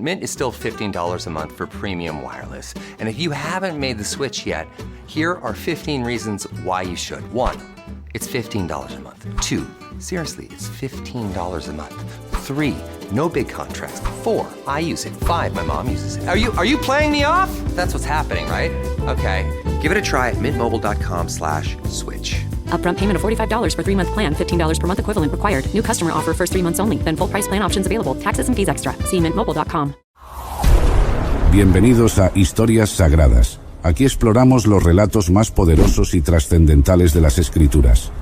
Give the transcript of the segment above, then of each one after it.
Mint is still $15 a month for premium wireless. And if you haven't made the switch yet, here are 15 reasons why you should. 1, it's $15 a month. 2, seriously, it's $15 a month. 3, no big contracts. 4, I use it. 5, my mom uses it. Are you playing me off? That's what's happening, right? Okay, give it a try at mintmobile.com/switch. Upfront payment of $45 for 3-month plan, $15 per month equivalent required. New customer offer first 3 months only. Then full price plan options available. Taxes and fees extra. See mintmobile.com. Bienvenidos a Historias Sagradas. Aquí exploramos los relatos más poderosos y trascendentales de las Escrituras.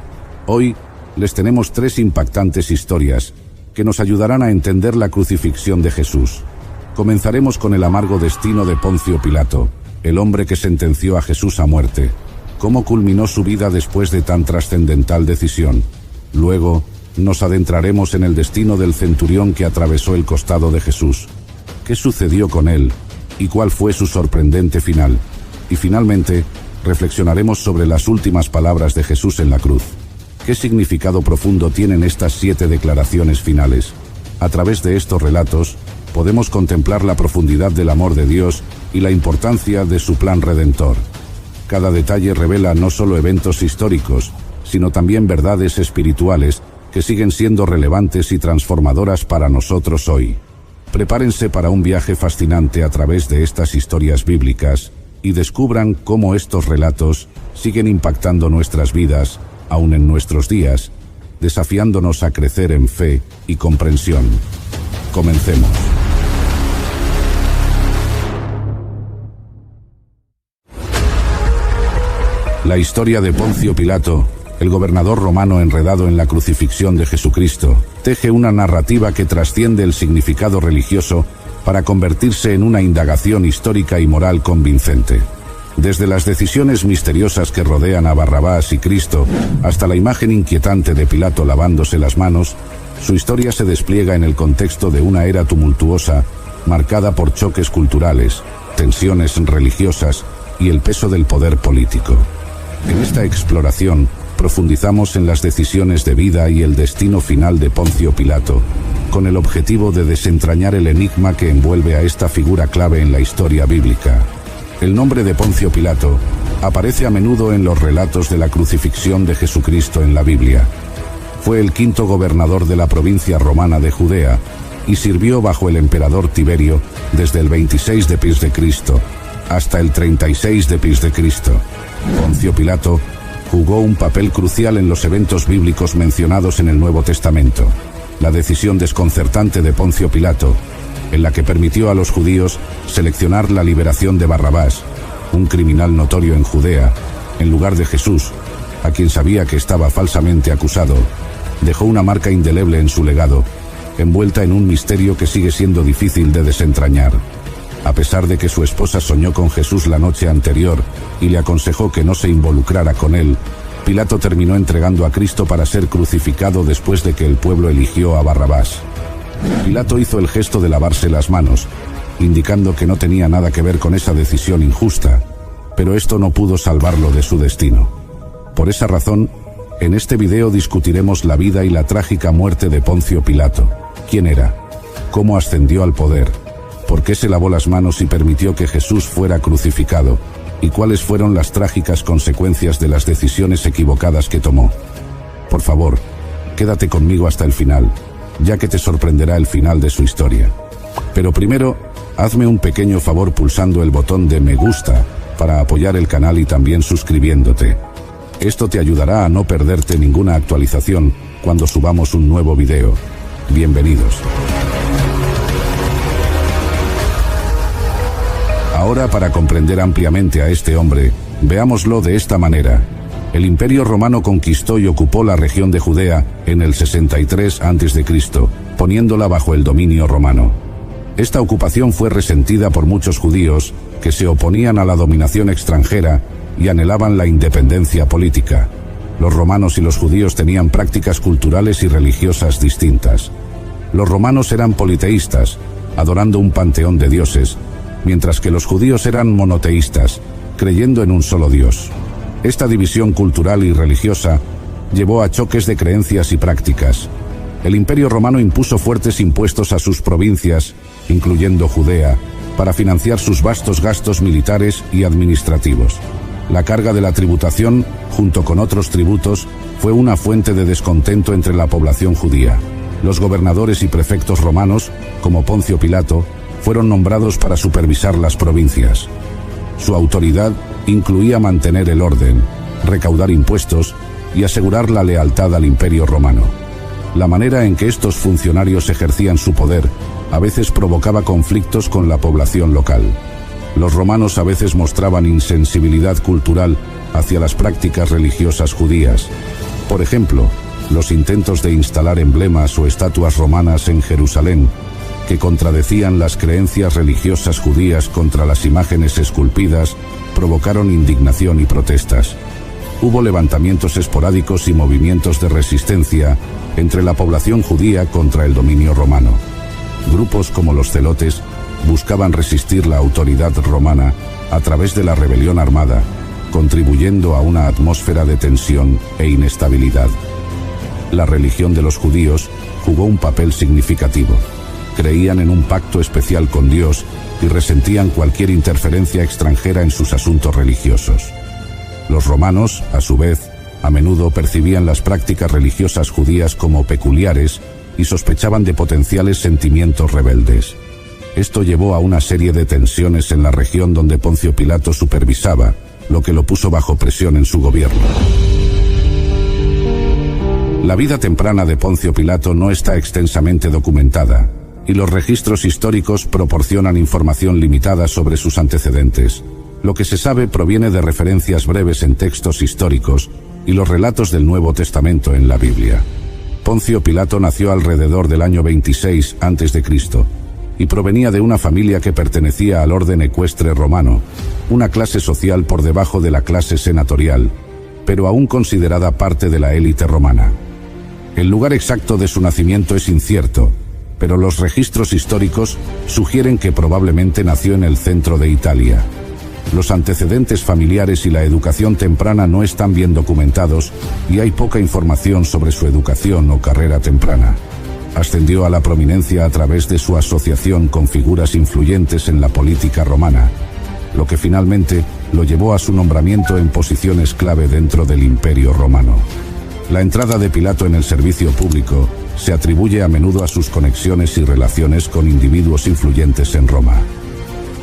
Hoy les tenemos 3 impactantes historias que nos ayudarán a entender la crucifixión de Jesús. Comenzaremos con el amargo destino de Poncio Pilato, el hombre que sentenció a Jesús a muerte. ¿Cómo culminó su vida después de tan trascendental decisión? Luego, nos adentraremos en el destino del centurión que atravesó el costado de Jesús. ¿Qué sucedió con él? ¿Y cuál fue su sorprendente final? Y finalmente, reflexionaremos sobre las últimas palabras de Jesús en la cruz. ¿Qué significado profundo tienen estas 7 declaraciones finales? A través de estos relatos, podemos contemplar la profundidad del amor de Dios y la importancia de su plan redentor. Cada detalle revela no solo eventos históricos, sino también verdades espirituales que siguen siendo relevantes y transformadoras para nosotros hoy. Prepárense para un viaje fascinante a través de estas historias bíblicas y descubran cómo estos relatos siguen impactando nuestras vidas, aún en nuestros días, desafiándonos a crecer en fe y comprensión. Comencemos. La historia de Poncio Pilato, el gobernador romano enredado en la crucifixión de Jesucristo, teje una narrativa que trasciende el significado religioso para convertirse en una indagación histórica y moral convincente. Desde las decisiones misteriosas que rodean a Barrabás y Cristo hasta la imagen inquietante de Pilato lavándose las manos, su historia se despliega en el contexto de una era tumultuosa, marcada por choques culturales, tensiones religiosas y el peso del poder político. En esta exploración, profundizamos en las decisiones de vida y el destino final de Poncio Pilato, con el objetivo de desentrañar el enigma que envuelve a esta figura clave en la historia bíblica. El nombre de Poncio Pilato aparece a menudo en los relatos de la crucifixión de Jesucristo en la Biblia. Fue el 5º gobernador de la provincia romana de Judea y sirvió bajo el emperador Tiberio desde el 26 d.C. hasta el 36 d.C. Poncio Pilato jugó un papel crucial en los eventos bíblicos mencionados en el Nuevo Testamento. La decisión desconcertante de Poncio Pilato, en la que permitió a los judíos seleccionar la liberación de Barrabás, un criminal notorio en Judea, en lugar de Jesús, a quien sabía que estaba falsamente acusado, dejó una marca indeleble en su legado, envuelta en un misterio que sigue siendo difícil de desentrañar. A pesar de que su esposa soñó con Jesús la noche anterior y le aconsejó que no se involucrara con él, Pilato terminó entregando a Cristo para ser crucificado después de que el pueblo eligió a Barrabás. Pilato hizo el gesto de lavarse las manos, indicando que no tenía nada que ver con esa decisión injusta, pero esto no pudo salvarlo de su destino. Por esa razón, en este video discutiremos la vida y la trágica muerte de Poncio Pilato. ¿Quién era? ¿Cómo ascendió al poder? ¿Por qué se lavó las manos y permitió que Jesús fuera crucificado? ¿Y cuáles fueron las trágicas consecuencias de las decisiones equivocadas que tomó? Por favor, quédate conmigo hasta el final, ya que te sorprenderá el final de su historia. Pero primero, hazme un pequeño favor pulsando el botón de me gusta para apoyar el canal y también suscribiéndote. Esto te ayudará a no perderte ninguna actualización cuando subamos un nuevo video. Bienvenidos. Ahora, para comprender ampliamente a este hombre, veámoslo de esta manera. El Imperio Romano conquistó y ocupó la región de Judea en el 63 a.C., poniéndola bajo el dominio romano. Esta ocupación fue resentida por muchos judíos que se oponían a la dominación extranjera y anhelaban la independencia política. Los romanos y los judíos tenían prácticas culturales y religiosas distintas. Los romanos eran politeístas, adorando un panteón de dioses, mientras que los judíos eran monoteístas, creyendo en un solo Dios. Esta división cultural y religiosa llevó a choques de creencias y prácticas. El Imperio Romano impuso fuertes impuestos a sus provincias incluyendo Judea, para financiar sus vastos gastos militares y administrativos. La carga de la tributación, junto con otros tributos, fue una fuente de descontento entre la población judía. Los gobernadores y prefectos romanos, como Poncio Pilato, fueron nombrados para supervisar las provincias. Su autoridad incluía mantener el orden, recaudar impuestos y asegurar la lealtad al Imperio Romano. La manera en que estos funcionarios ejercían su poder a veces provocaba conflictos con la población local. Los romanos a veces mostraban insensibilidad cultural hacia las prácticas religiosas judías. Por ejemplo, los intentos de instalar emblemas o estatuas romanas en Jerusalén, que contradecían las creencias religiosas judías contra las imágenes esculpidas, provocaron indignación y protestas. Hubo levantamientos esporádicos y movimientos de resistencia entre la población judía contra el dominio romano. Grupos como los celotes buscaban resistir la autoridad romana a través de la rebelión armada, contribuyendo a una atmósfera de tensión e inestabilidad. La religión de los judíos jugó un papel significativo. Creían en un pacto especial con Dios y resentían cualquier interferencia extranjera en sus asuntos religiosos. Los romanos, a su vez, a menudo percibían las prácticas religiosas judías como peculiares y sospechaban de potenciales sentimientos rebeldes. Esto llevó a una serie de tensiones en la región donde Poncio Pilato supervisaba, lo que lo puso bajo presión en su gobierno. La vida temprana de Poncio Pilato no está extensamente documentada, y los registros históricos proporcionan información limitada sobre sus antecedentes. Lo que se sabe proviene de referencias breves en textos históricos y los relatos del Nuevo Testamento en la Biblia. Poncio Pilato nació alrededor del año 26 a.C. y provenía de una familia que pertenecía al orden ecuestre romano, una clase social por debajo de la clase senatorial, pero aún considerada parte de la élite romana. El lugar exacto de su nacimiento es incierto, pero los registros históricos sugieren que probablemente nació en el centro de Italia. Los antecedentes familiares y la educación temprana no están bien documentados y hay poca información sobre su educación o carrera temprana. Ascendió a la prominencia a través de su asociación con figuras influyentes en la política romana, lo que finalmente lo llevó a su nombramiento en posiciones clave dentro del Imperio Romano. La entrada de Pilato en el servicio público se atribuye a menudo a sus conexiones y relaciones con individuos influyentes en Roma.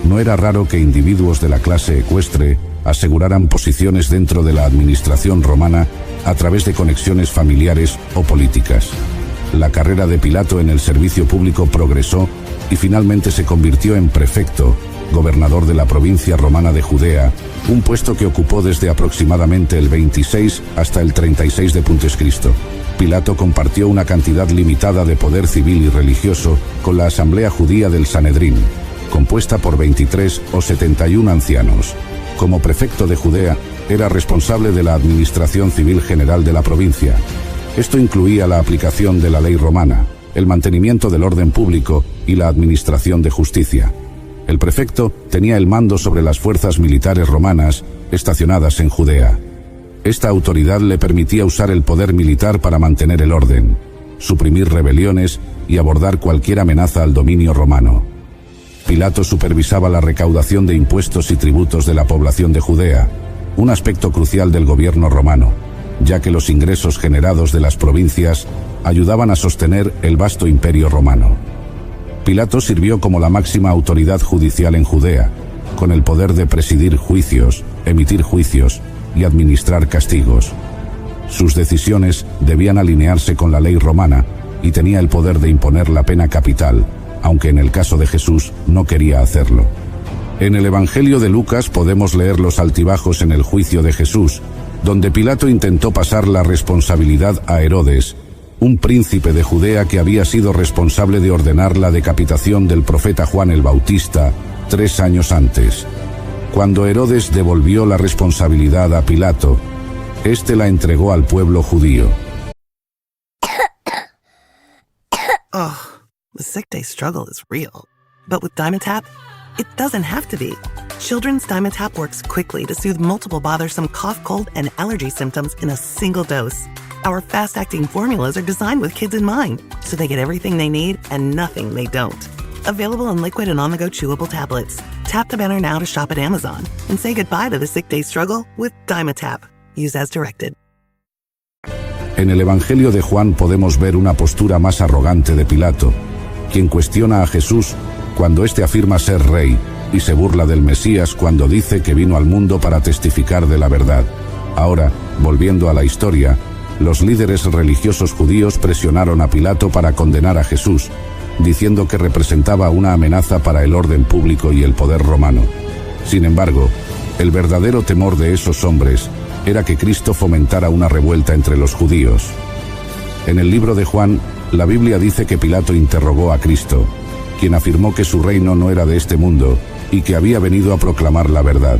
No era raro que individuos de la clase ecuestre aseguraran posiciones dentro de la administración romana a través de conexiones familiares o políticas. La carrera de Pilato en el servicio público progresó y finalmente se convirtió en prefecto, gobernador de la provincia romana de Judea, un puesto que ocupó desde aproximadamente el 26 hasta el 36 de Cristo. Pilato compartió una cantidad limitada de poder civil y religioso con la asamblea judía del Sanedrín, compuesta por 23 o 71 ancianos. Como prefecto de Judea, era responsable de la administración civil general de la provincia. Esto incluía la aplicación de la ley romana, el mantenimiento del orden público y la administración de justicia. El prefecto tenía el mando sobre las fuerzas militares romanas estacionadas en Judea. Esta autoridad le permitía usar el poder militar para mantener el orden, suprimir rebeliones y abordar cualquier amenaza al dominio romano. Pilato supervisaba la recaudación de impuestos y tributos de la población de Judea, un aspecto crucial del gobierno romano, ya que los ingresos generados de las provincias ayudaban a sostener el vasto imperio romano. Pilato sirvió como la máxima autoridad judicial en Judea, con el poder de presidir juicios, emitir juicios y administrar castigos. Sus decisiones debían alinearse con la ley romana y tenía el poder de imponer la pena capital, aunque en el caso de Jesús no quería hacerlo. En el Evangelio de Lucas podemos leer los altibajos en el juicio de Jesús, donde Pilato intentó pasar la responsabilidad a Herodes, un príncipe de Judea que había sido responsable de ordenar la decapitación del profeta Juan el Bautista 3 años antes. Cuando Herodes devolvió la responsabilidad a Pilato, éste la entregó al pueblo judío. The sick day struggle is real. But with Dimetapp, it doesn't have to be. Children's Dimetapp works quickly to soothe multiple bothersome cough, cold, and allergy symptoms in a single dose. Our fast-acting formulas are designed with kids in mind, so they get everything they need and nothing they don't. Available in liquid and on-the-go chewable tablets. Tap the banner now to shop at Amazon and say goodbye to the sick day struggle with Dimetapp. Use as directed. En el Evangelio de Juan podemos ver una postura más arrogante de Pilato, quien cuestiona a Jesús cuando éste afirma ser rey y se burla del Mesías cuando dice que vino al mundo para testificar de la verdad. Ahora, volviendo a la historia, los líderes religiosos judíos presionaron a Pilato para condenar a Jesús, diciendo que representaba una amenaza para el orden público y el poder romano. Sin embargo, el verdadero temor de esos hombres era que Cristo fomentara una revuelta entre los judíos. En el libro de Juan, la Biblia dice que Pilato interrogó a Cristo, quien afirmó que su reino no era de este mundo y que había venido a proclamar la verdad.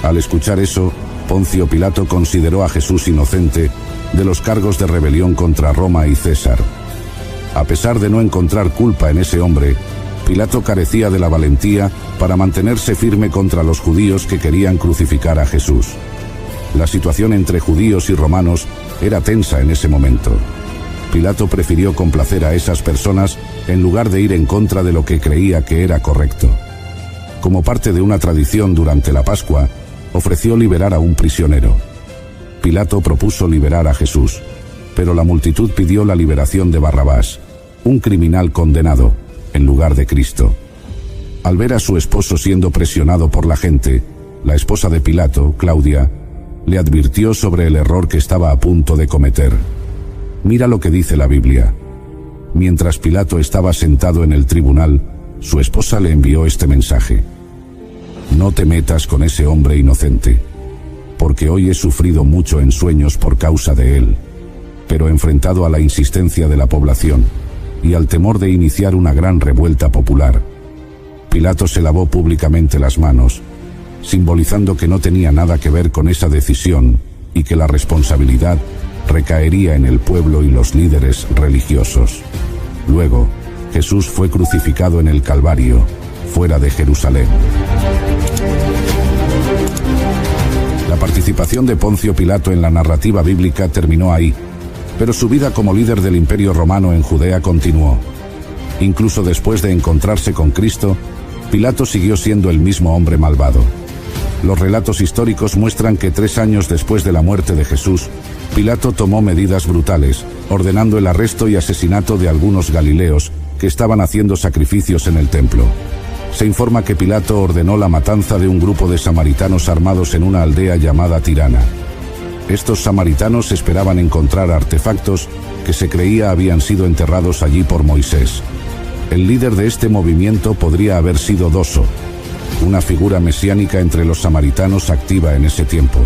Al escuchar eso, Poncio Pilato consideró a Jesús inocente de los cargos de rebelión contra Roma y César. A pesar de no encontrar culpa en ese hombre, Pilato carecía de la valentía para mantenerse firme contra los judíos que querían crucificar a Jesús. La situación entre judíos y romanos era tensa en ese momento. Pilato prefirió complacer a esas personas en lugar de ir en contra de lo que creía que era correcto. Como parte de una tradición durante la Pascua, ofreció liberar a un prisionero. Pilato propuso liberar a Jesús, pero la multitud pidió la liberación de Barrabás, un criminal condenado, en lugar de Cristo. Al ver a su esposo siendo presionado por la gente, la esposa de Pilato, Claudia, le advirtió sobre el error que estaba a punto de cometer. Mira lo que dice la Biblia. Mientras Pilato estaba sentado en el tribunal, su esposa le envió este mensaje: no te metas con ese hombre inocente, porque hoy he sufrido mucho en sueños por causa de él. Pero enfrentado a la insistencia de la población y al temor de iniciar una gran revuelta popular, Pilato se lavó públicamente las manos, simbolizando que no tenía nada que ver con esa decisión y que la responsabilidad recaería en el pueblo y los líderes religiosos. Luego, Jesús fue crucificado en el Calvario, fuera de Jerusalén. La participación de Poncio Pilato en la narrativa bíblica terminó ahí, pero su vida como líder del Imperio Romano en Judea continuó. Incluso después de encontrarse con Cristo, Pilato siguió siendo el mismo hombre malvado. Los relatos históricos muestran que 3 años después de la muerte de Jesús, Pilato tomó medidas brutales, ordenando el arresto y asesinato de algunos galileos que estaban haciendo sacrificios en el templo. Se informa que Pilato ordenó la matanza de un grupo de samaritanos armados en una aldea llamada Tirana. Estos samaritanos esperaban encontrar artefactos que se creía habían sido enterrados allí por Moisés. El líder de este movimiento podría haber sido Doso, una figura mesiánica entre los samaritanos activa en ese tiempo.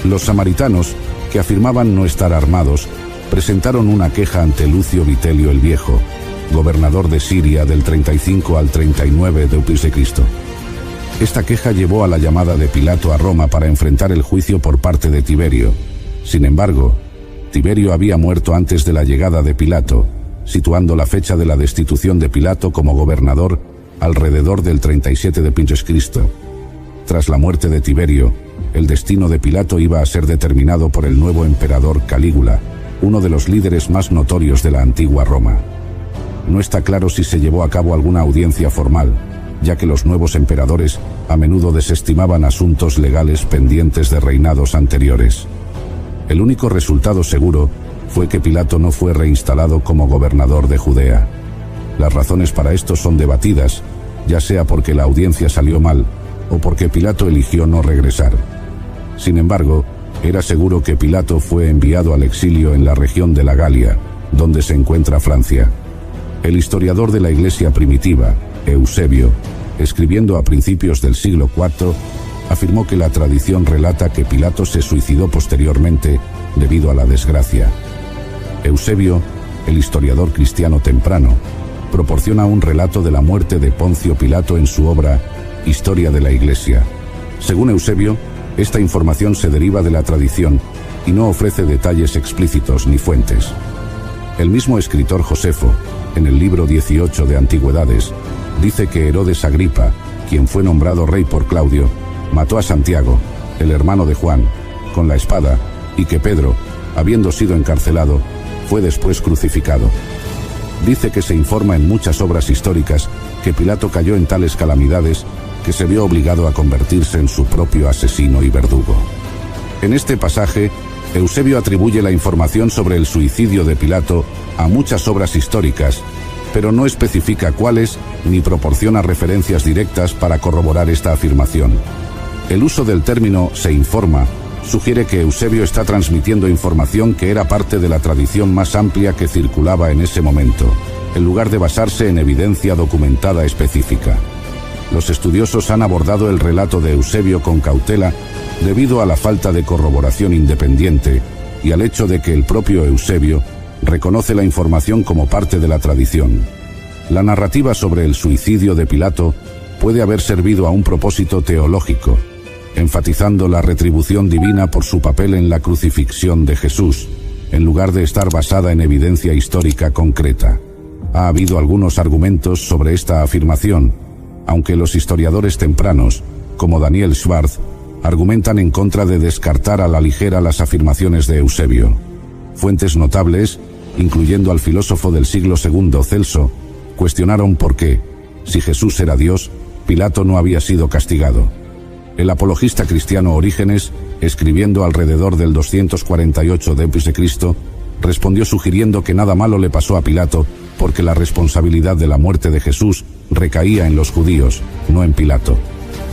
Los samaritanos, que afirmaban no estar armados, presentaron una queja ante Lucio Vitelio el Viejo, gobernador de Siria del 35 al 39 d.C. Esta queja llevó a la llamada de Pilato a Roma para enfrentar el juicio por parte de Tiberio. Sin embargo, Tiberio había muerto antes de la llegada de Pilato, situando la fecha de la destitución de Pilato como gobernador alrededor del 37 d.C. Tras la muerte de Tiberio, el destino de Pilato iba a ser determinado por el nuevo emperador Calígula, uno de los líderes más notorios de la antigua Roma. No está claro si se llevó a cabo alguna audiencia formal, ya que los nuevos emperadores a menudo desestimaban asuntos legales pendientes de reinados anteriores. El único resultado seguro fue que Pilato no fue reinstalado como gobernador de Judea. Las razones para esto son debatidas, ya sea porque la audiencia salió mal o porque Pilato eligió no regresar. Sin embargo, era seguro que Pilato fue enviado al exilio en la región de la Galia, donde se encuentra Francia. El historiador de la Iglesia primitiva, Eusebio, escribiendo a principios del siglo IV, afirmó que la tradición relata que Pilato se suicidó posteriormente debido a la desgracia. Eusebio, el historiador cristiano temprano, proporciona un relato de la muerte de Poncio Pilato en su obra Historia de la Iglesia. Según Eusebio, esta información se deriva de la tradición y no ofrece detalles explícitos ni fuentes. El mismo escritor Josefo, en el libro 18 de Antigüedades, dice que Herodes Agripa, quien fue nombrado rey por Claudio, mató a Santiago, el hermano de Juan, con la espada, y que Pedro, habiendo sido encarcelado, fue después crucificado. dice que se informa en muchas obras históricas que Pilato cayó en tales calamidades que se vio obligado a convertirse en su propio asesino y verdugo. En este pasaje, Eusebio atribuye la información sobre el suicidio de Pilato a muchas obras históricas, pero no especifica cuáles ni proporciona referencias directas para corroborar esta afirmación. El uso del término «se informa» sugiere que Eusebio está transmitiendo información que era parte de la tradición más amplia que circulaba en ese momento, en lugar de basarse en evidencia documentada específica. Los estudiosos han abordado el relato de Eusebio con cautela debido a la falta de corroboración independiente y al hecho de que el propio Eusebio reconoce la información como parte de la tradición. La narrativa sobre el suicidio de Pilato puede haber servido a un propósito teológico, enfatizando la retribución divina por su papel en la crucifixión de Jesús, en lugar de estar basada en evidencia histórica concreta. Ha habido algunos argumentos sobre esta afirmación, aunque los historiadores tempranos, como Daniel Schwartz, argumentan en contra de descartar a la ligera las afirmaciones de Eusebio. Fuentes notables, incluyendo al filósofo del siglo II Celso, cuestionaron por qué, si Jesús era Dios, Pilato no había sido castigado. El apologista cristiano Orígenes, escribiendo alrededor del 248 d.C., respondió sugiriendo que nada malo le pasó a Pilato porque la responsabilidad de la muerte de Jesús recaía en los judíos, no en Pilato.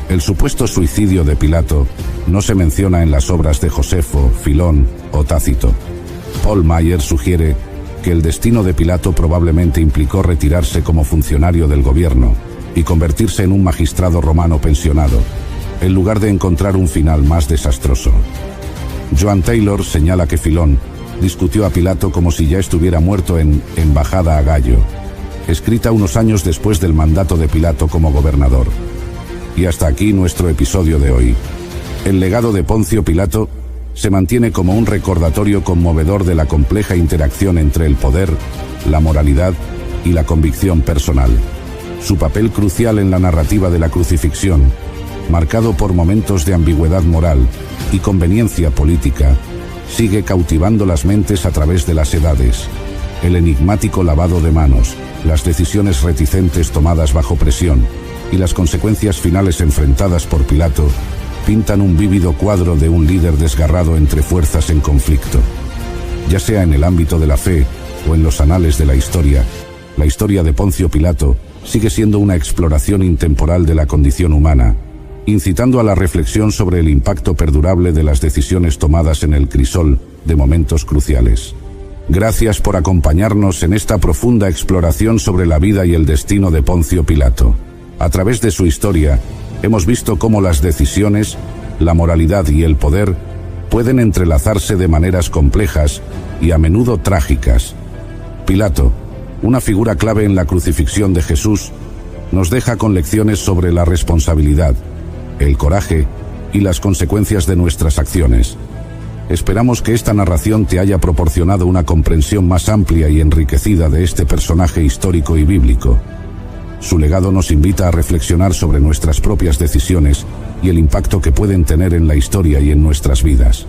El supuesto suicidio de Pilato no se menciona en las obras de Josefo, Filón o Tácito. Paul Mayer sugiere que el destino de Pilato probablemente implicó retirarse como funcionario del gobierno y convertirse en un magistrado romano pensionado, en lugar de encontrar un final más desastroso. Joan Taylor señala que Filón discutió a Pilato como si ya estuviera muerto en Embajada a Gallo, escrita unos años después del mandato de Pilato como gobernador. Y hasta aquí nuestro episodio de hoy. El legado de Poncio Pilato se mantiene como un recordatorio conmovedor de la compleja interacción entre el poder, la moralidad y la convicción personal. Su papel crucial en la narrativa de la crucifixión, marcado por momentos de ambigüedad moral y conveniencia política, sigue cautivando las mentes a través de las edades. El enigmático lavado de manos, las decisiones reticentes tomadas bajo presión y las consecuencias finales enfrentadas por Pilato pintan un vívido cuadro de un líder desgarrado entre fuerzas en conflicto. Ya sea en el ámbito de la fe o en los anales de la historia de Poncio Pilato sigue siendo una exploración intemporal de la condición humana, incitando a la reflexión sobre el impacto perdurable de las decisiones tomadas en el crisol de momentos cruciales. Gracias por acompañarnos en esta profunda exploración sobre la vida y el destino de Poncio Pilato. A través de su historia, hemos visto cómo las decisiones, la moralidad y el poder pueden entrelazarse de maneras complejas y a menudo trágicas. Pilato, una figura clave en la crucifixión de Jesús, nos deja con lecciones sobre la responsabilidad, el coraje y las consecuencias de nuestras acciones. Esperamos que esta narración te haya proporcionado una comprensión más amplia y enriquecida de este personaje histórico y bíblico. Su legado nos invita a reflexionar sobre nuestras propias decisiones y el impacto que pueden tener en la historia y en nuestras vidas.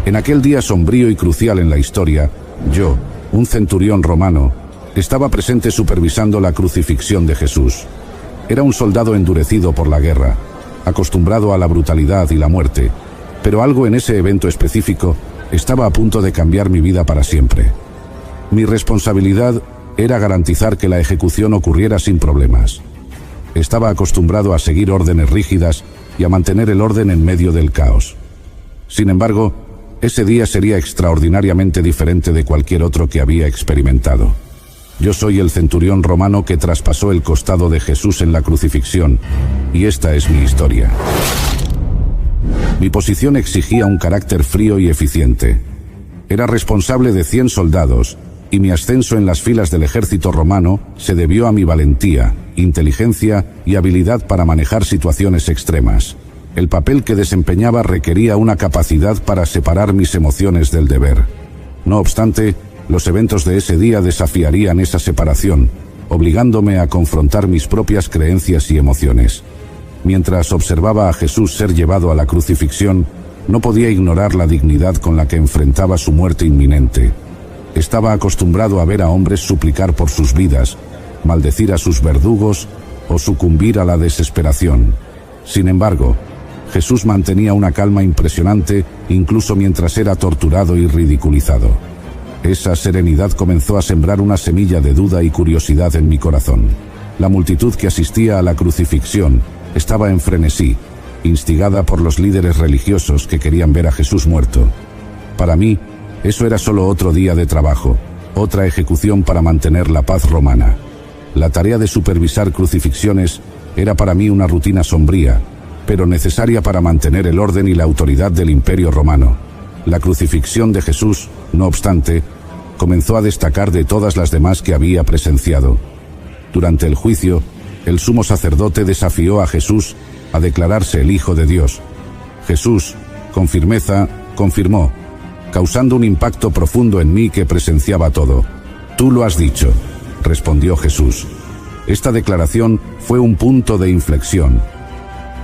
En aquel día sombrío y crucial en la historia, yo, un centurión romano, estaba presente supervisando la crucifixión de Jesús. Era un soldado endurecido por la guerra, acostumbrado a la brutalidad y la muerte, pero algo en ese evento específico estaba a punto de cambiar mi vida para siempre. Mi responsabilidad era garantizar que la ejecución ocurriera sin problemas. Estaba acostumbrado a seguir órdenes rígidas y a mantener el orden en medio del caos. Sin embargo, ese día sería extraordinariamente diferente de cualquier otro que había experimentado. Yo soy el centurión romano que traspasó el costado de Jesús en la crucifixión, y esta es mi historia. Mi posición exigía un carácter frío y eficiente. Era responsable de 100 soldados, y mi ascenso en las filas del ejército romano se debió a mi valentía, inteligencia y habilidad para manejar situaciones extremas. El papel que desempeñaba requería una capacidad para separar mis emociones del deber. No obstante, los eventos de ese día desafiarían esa separación, obligándome a confrontar mis propias creencias y emociones. Mientras observaba a Jesús ser llevado a la crucifixión, no podía ignorar la dignidad con la que enfrentaba su muerte inminente. estaba acostumbrado a ver a hombres suplicar por sus vidas, maldecir a sus verdugos o sucumbir a la desesperación. Sin embargo, Jesús mantenía una calma impresionante incluso mientras era torturado y ridiculizado. Esa serenidad comenzó a sembrar una semilla de duda y curiosidad en mi corazón. La multitud que asistía a la crucifixión estaba en frenesí, instigada por los líderes religiosos que querían ver a Jesús muerto. Para mí, eso era solo otro día de trabajo, otra ejecución para mantener la paz romana. La tarea de supervisar crucifixiones era para mí una rutina sombría, pero necesaria para mantener el orden y la autoridad del Imperio Romano. La crucifixión de Jesús, no obstante, comenzó a destacar de todas las demás que había presenciado. Durante el juicio, el sumo sacerdote desafió a Jesús a declararse el Hijo de Dios. Jesús, con firmeza, confirmó, causando un impacto profundo en mí que presenciaba todo. «Tú lo has dicho», respondió Jesús. Esta declaración fue un punto de inflexión.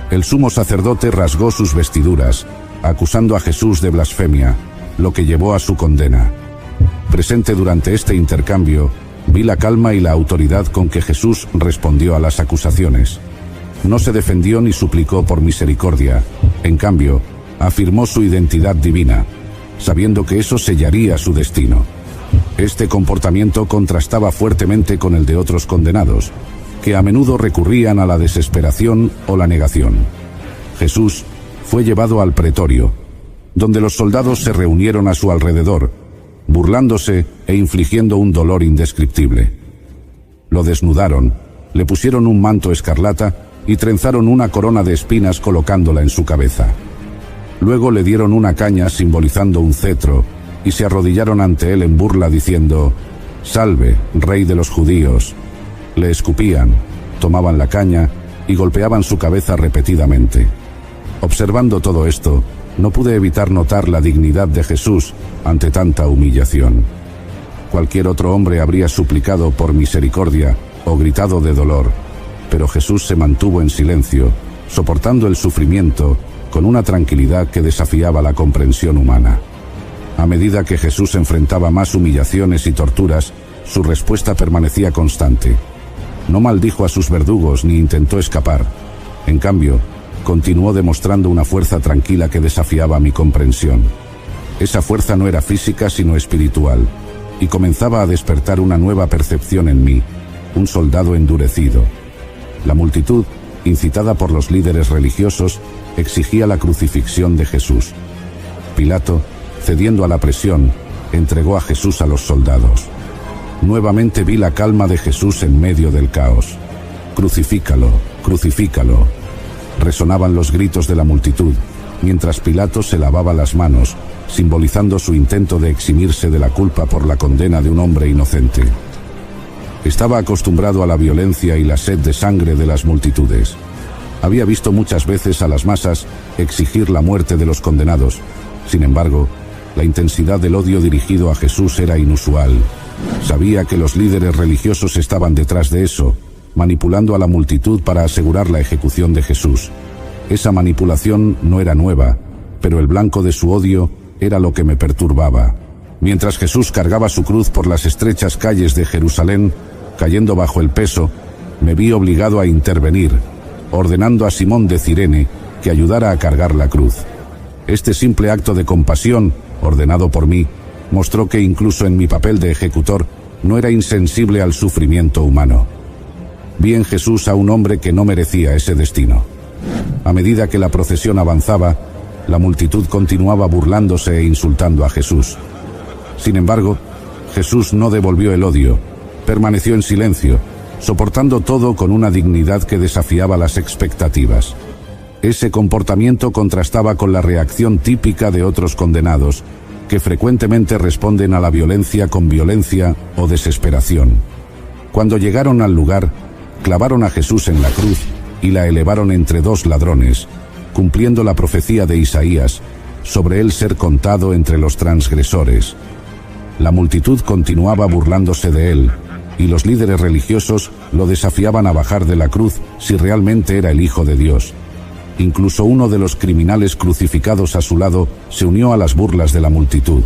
El sumo sacerdote rasgó sus vestiduras, acusando a Jesús de blasfemia, lo que llevó a su condena. Presente durante este intercambio, vi la calma y la autoridad con que Jesús respondió a las acusaciones. No se defendió ni suplicó por misericordia. En cambio, afirmó su identidad divina, sabiendo que eso sellaría su destino. Este comportamiento contrastaba fuertemente con el de otros condenados, que a menudo recurrían a la desesperación o la negación. Jesús fue llevado al pretorio, donde los soldados se reunieron a su alrededor, burlándose e infligiendo un dolor indescriptible. Lo desnudaron, le pusieron un manto escarlata y trenzaron una corona de espinas colocándola en su cabeza. Luego le dieron una caña simbolizando un cetro y se arrodillaron ante él en burla diciendo: «Salve, Rey de los judíos». Le escupían, tomaban la caña y golpeaban su cabeza repetidamente. Observando todo esto, no pude evitar notar la dignidad de Jesús ante tanta humillación. Cualquier otro hombre habría suplicado por misericordia o gritado de dolor, pero Jesús se mantuvo en silencio, soportando el sufrimiento con una tranquilidad que desafiaba la comprensión humana. A medida que Jesús enfrentaba más humillaciones y torturas, su respuesta permanecía constante. No maldijo a sus verdugos ni intentó escapar. En cambio, continuó demostrando una fuerza tranquila que desafiaba mi comprensión. Esa fuerza no era física sino espiritual, y comenzaba a despertar una nueva percepción en mí, un soldado endurecido. La multitud, incitada por los líderes religiosos, exigía la crucifixión de Jesús. Pilato, cediendo a la presión, entregó a Jesús a los soldados. Nuevamente vi la calma de Jesús en medio del caos. «Crucifícalo, crucifícalo», resonaban los gritos de la multitud, mientras Pilato se lavaba las manos, simbolizando su intento de eximirse de la culpa por la condena de un hombre inocente. Estaba acostumbrado a la violencia y la sed de sangre de las multitudes. Había visto muchas veces a las masas exigir la muerte de los condenados. Sin embargo, la intensidad del odio dirigido a Jesús era inusual. Sabía que los líderes religiosos estaban detrás de eso, manipulando a la multitud para asegurar la ejecución de Jesús. Esa manipulación no era nueva, pero el blanco de su odio era lo que me perturbaba. Mientras Jesús cargaba su cruz por las estrechas calles de Jerusalén, cayendo bajo el peso, me vi obligado a intervenir, ordenando a Simón de Cirene que ayudara a cargar la cruz. Este simple acto de compasión, ordenado por mí, mostró que incluso en mi papel de ejecutor no era insensible al sufrimiento humano. Vi en Jesús a un hombre que no merecía ese destino. A medida que la procesión avanzaba, la multitud continuaba burlándose e insultando a Jesús. Sin embargo, Jesús no devolvió el odio, permaneció en silencio, soportando todo con una dignidad que desafiaba las expectativas. Ese comportamiento contrastaba con la reacción típica de otros condenados, que frecuentemente responden a la violencia con violencia o desesperación. Cuando llegaron al lugar, clavaron a Jesús en la cruz y la elevaron entre dos ladrones, cumpliendo la profecía de Isaías sobre él ser contado entre los transgresores. La multitud continuaba burlándose de él, y los líderes religiosos lo desafiaban a bajar de la cruz si realmente era el Hijo de Dios. Incluso uno de los criminales crucificados a su lado se unió a las burlas de la multitud.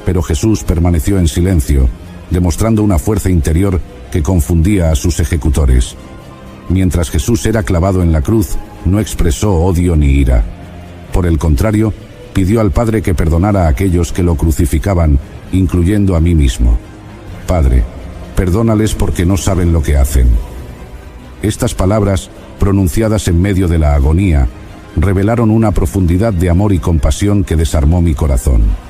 pero Jesús permaneció en silencio, demostrando una fuerza interior que confundía a sus ejecutores. Mientras Jesús era clavado en la cruz, no expresó odio ni ira. Por el contrario, pidió al Padre que perdonara a aquellos que lo crucificaban, incluyendo a mí mismo. Padre, perdónales porque no saben lo que hacen. Estas palabras, pronunciadas en medio de la agonía, revelaron una profundidad de amor y compasión que desarmó mi corazón.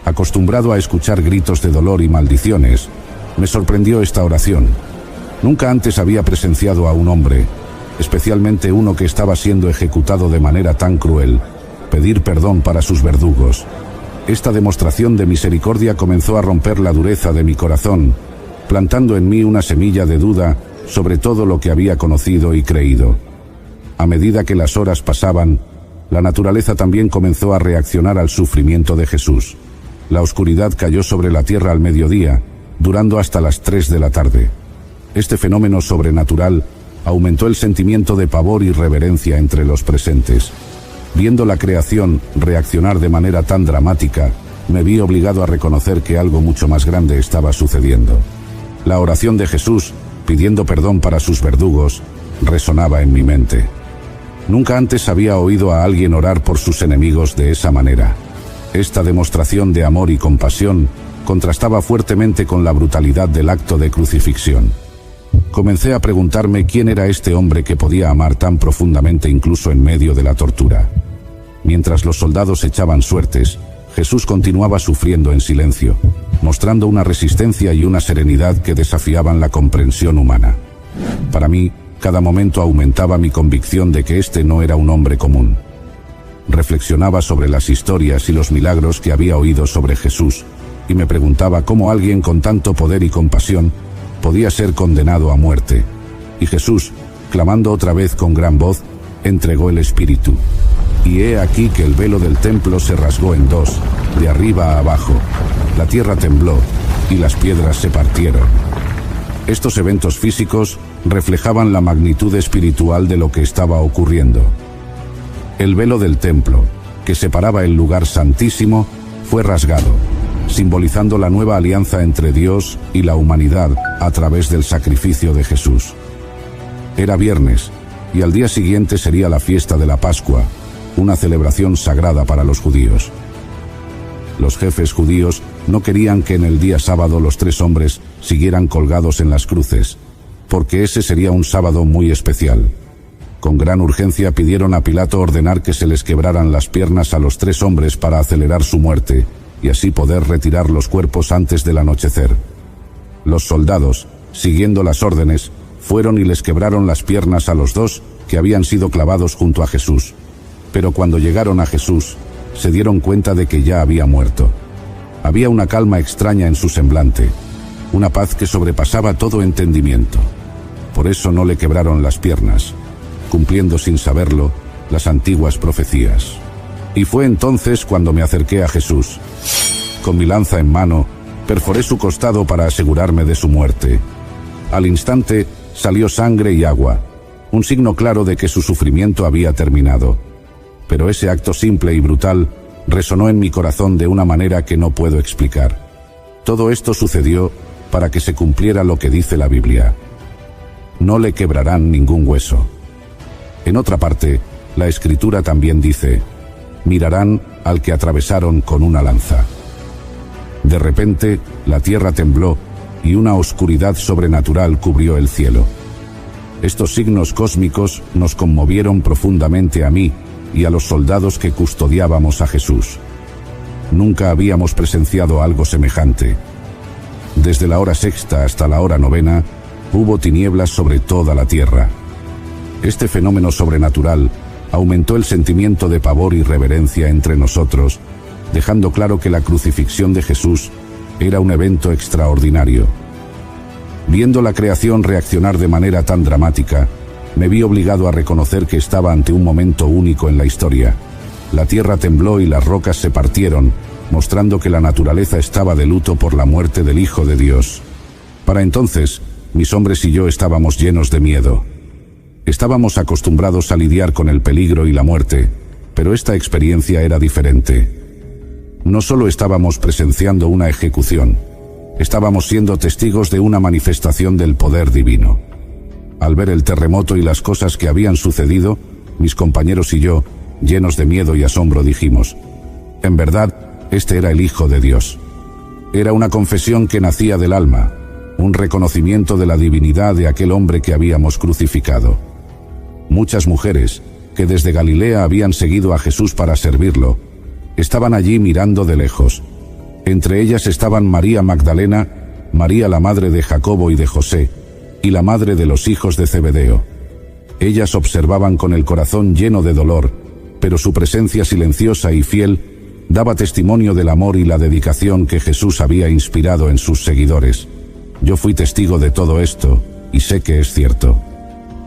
Acostumbrado a escuchar gritos de dolor y maldiciones, me sorprendió esta oración. Nunca antes había presenciado a un hombre, especialmente uno que estaba siendo ejecutado de manera tan cruel, pedir perdón para sus verdugos. Esta demostración de misericordia comenzó a romper la dureza de mi corazón, plantando en mí una semilla de duda sobre todo lo que había conocido y creído. A medida que las horas pasaban, la naturaleza también comenzó a reaccionar al sufrimiento de Jesús. La oscuridad cayó sobre la tierra al mediodía, durando hasta las 3 de la tarde. Este fenómeno sobrenatural aumentó el sentimiento de pavor y reverencia entre los presentes. Viendo la creación reaccionar de manera tan dramática, me vi obligado a reconocer que algo mucho más grande estaba sucediendo. La oración de Jesús, pidiendo perdón para sus verdugos, resonaba en mi mente. Nunca antes había oído a alguien orar por sus enemigos de esa manera. Esta demostración de amor y compasión contrastaba fuertemente con la brutalidad del acto de crucifixión. Comencé a preguntarme quién era este hombre que podía amar tan profundamente incluso en medio de la tortura. Mientras los soldados echaban suertes, Jesús continuaba sufriendo en silencio, mostrando una resistencia y una serenidad que desafiaban la comprensión humana. Para mí, cada momento aumentaba mi convicción de que este no era un hombre común. Reflexionaba sobre las historias y los milagros que había oído sobre Jesús, y me preguntaba cómo alguien con tanto poder y compasión podía ser condenado a muerte. Y Jesús, clamando otra vez con gran voz, entregó el Espíritu. Y he aquí que el velo del templo se rasgó en dos, de arriba a abajo. La tierra tembló, y las piedras se partieron. Estos eventos físicos reflejaban la magnitud espiritual de lo que estaba ocurriendo. El velo del templo, que separaba el lugar santísimo, fue rasgado, simbolizando la nueva alianza entre Dios y la humanidad a través del sacrificio de Jesús. Era viernes, y al día siguiente sería la fiesta de la Pascua, una celebración sagrada para los judíos. Los jefes judíos no querían que en el día sábado los 3 hombres siguieran colgados en las cruces, porque ese sería un sábado muy especial. Con gran urgencia pidieron a Pilato ordenar que se les quebraran las piernas a los 3 hombres para acelerar su muerte, y así poder retirar los cuerpos antes del anochecer. Los soldados, siguiendo las órdenes, fueron y les quebraron las piernas a los 2 que habían sido clavados junto a Jesús. Pero cuando llegaron a Jesús, se dieron cuenta de que ya había muerto. Había una calma extraña en su semblante, una paz que sobrepasaba todo entendimiento. Por eso no le quebraron las piernas, cumpliendo sin saberlo las antiguas profecías. Y fue entonces cuando me acerqué a Jesús. Con mi lanza en mano, perforé su costado para asegurarme de su muerte. Al instante, salió sangre y agua, un signo claro de que su sufrimiento había terminado. Pero ese acto simple y brutal resonó en mi corazón de una manera que no puedo explicar. Todo esto sucedió para que se cumpliera lo que dice la Biblia. No le quebrarán ningún hueso. En otra parte, la Escritura también dice: mirarán al que atravesaron con una lanza. De repente, la tierra tembló y una oscuridad sobrenatural cubrió el cielo. Estos signos cósmicos nos conmovieron profundamente a mí y a los soldados que custodiábamos a Jesús. Nunca habíamos presenciado algo semejante. Desde la hora 6 hasta la hora 9 hubo tinieblas sobre toda la tierra. Este fenómeno sobrenatural aumentó el sentimiento de pavor y reverencia entre nosotros, dejando claro que la crucifixión de Jesús era un evento extraordinario. Viendo la creación reaccionar de manera tan dramática, me vi obligado a reconocer que estaba ante un momento único en la historia. La tierra tembló y las rocas se partieron, mostrando que la naturaleza estaba de luto por la muerte del Hijo de Dios. Para entonces, mis hombres y yo estábamos llenos de miedo. Estábamos acostumbrados a lidiar con el peligro y la muerte, pero esta experiencia era diferente. No solo estábamos presenciando una ejecución, estábamos siendo testigos de una manifestación del poder divino. Al ver el terremoto y las cosas que habían sucedido, mis compañeros y yo, llenos de miedo y asombro, dijimos: en verdad, este era el Hijo de Dios. Era una confesión que nacía del alma, un reconocimiento de la divinidad de aquel hombre que habíamos crucificado. Muchas mujeres, que desde Galilea habían seguido a Jesús para servirlo, estaban allí mirando de lejos. Entre ellas estaban María Magdalena, María la madre de Jacobo y de José, y la madre de los hijos de Zebedeo. Ellas observaban con el corazón lleno de dolor, pero su presencia silenciosa y fiel daba testimonio del amor y la dedicación que Jesús había inspirado en sus seguidores. Yo fui testigo de todo esto, y sé que es cierto.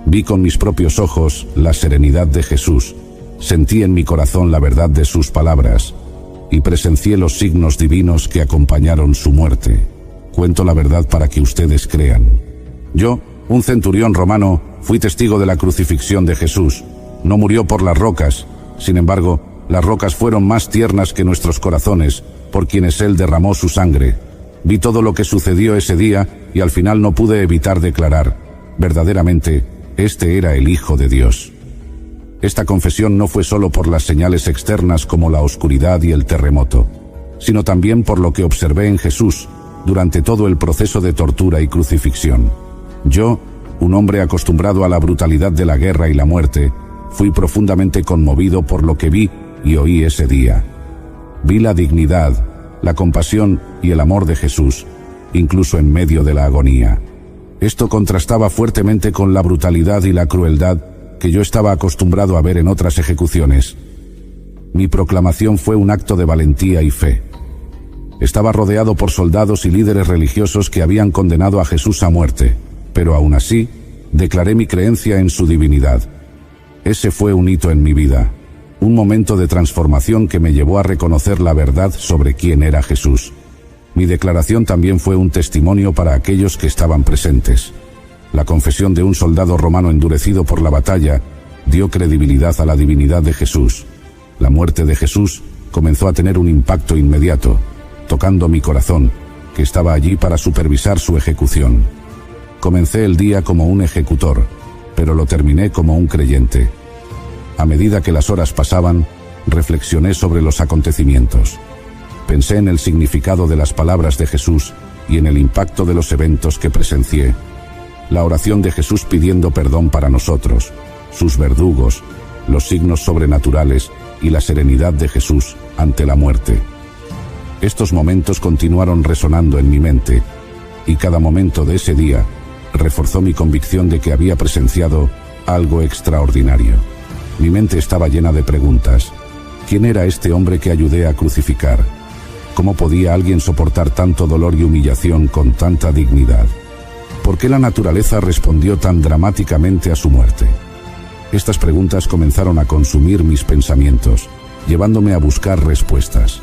Vi con mis propios ojos la serenidad de Jesús, sentí en mi corazón la verdad de sus palabras, y presencié los signos divinos que acompañaron su muerte. Cuento la verdad para que ustedes crean. Yo, un centurión romano, fui testigo de la crucifixión de Jesús. No murió por las rocas, sin embargo, las rocas fueron más tiernas que nuestros corazones, por quienes Él derramó su sangre. Vi todo lo que sucedió ese día y al final no pude evitar declarar: verdaderamente, este era el Hijo de Dios. Esta confesión no fue solo por las señales externas como la oscuridad y el terremoto, sino también por lo que observé en Jesús durante todo el proceso de tortura y crucifixión. Yo, un hombre acostumbrado a la brutalidad de la guerra y la muerte, fui profundamente conmovido por lo que vi y oí ese día. Vi la dignidad, la compasión y el amor de Jesús, incluso en medio de la agonía. Esto contrastaba fuertemente con la brutalidad y la crueldad que yo estaba acostumbrado a ver en otras ejecuciones. Mi proclamación fue un acto de valentía y fe. Estaba rodeado por soldados y líderes religiosos que habían condenado a Jesús a muerte, pero aún así, declaré mi creencia en su divinidad. Ese fue un hito en mi vida, un momento de transformación que me llevó a reconocer la verdad sobre quién era Jesús. Mi declaración también fue un testimonio para aquellos que estaban presentes. La confesión de un soldado romano endurecido por la batalla dio credibilidad a la divinidad de Jesús. La muerte de Jesús comenzó a tener un impacto inmediato, tocando mi corazón, que estaba allí para supervisar su ejecución. Comencé el día como un ejecutor, pero lo terminé como un creyente. A medida que las horas pasaban, reflexioné sobre los acontecimientos. Pensé en el significado de las palabras de Jesús y en el impacto de los eventos que presencié. La oración de Jesús pidiendo perdón para nosotros, sus verdugos, los signos sobrenaturales y la serenidad de Jesús ante la muerte. Estos momentos continuaron resonando en mi mente, y cada momento de ese día reforzó mi convicción de que había presenciado algo extraordinario. Mi mente estaba llena de preguntas. ¿Quién era este hombre que ayudé a crucificar? ¿Cómo podía alguien soportar tanto dolor y humillación con tanta dignidad? ¿Por qué la naturaleza respondió tan dramáticamente a su muerte? Estas preguntas comenzaron a consumir mis pensamientos, llevándome a buscar respuestas.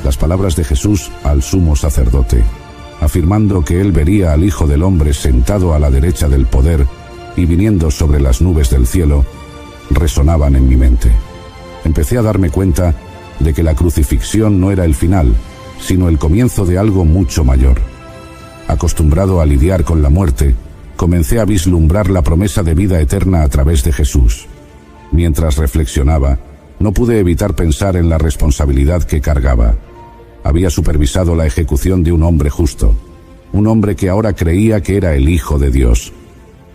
Las palabras de Jesús al sumo sacerdote, afirmando que él vería al Hijo del Hombre sentado a la derecha del poder y viniendo sobre las nubes del cielo, resonaban en mi mente. Empecé a darme cuenta de que la crucifixión no era el final, sino el comienzo de algo mucho mayor. Acostumbrado a lidiar con la muerte, comencé a vislumbrar la promesa de vida eterna a través de Jesús. Mientras reflexionaba, no pude evitar pensar en la responsabilidad que cargaba. Había supervisado la ejecución de un hombre justo, un hombre que ahora creía que era el Hijo de Dios.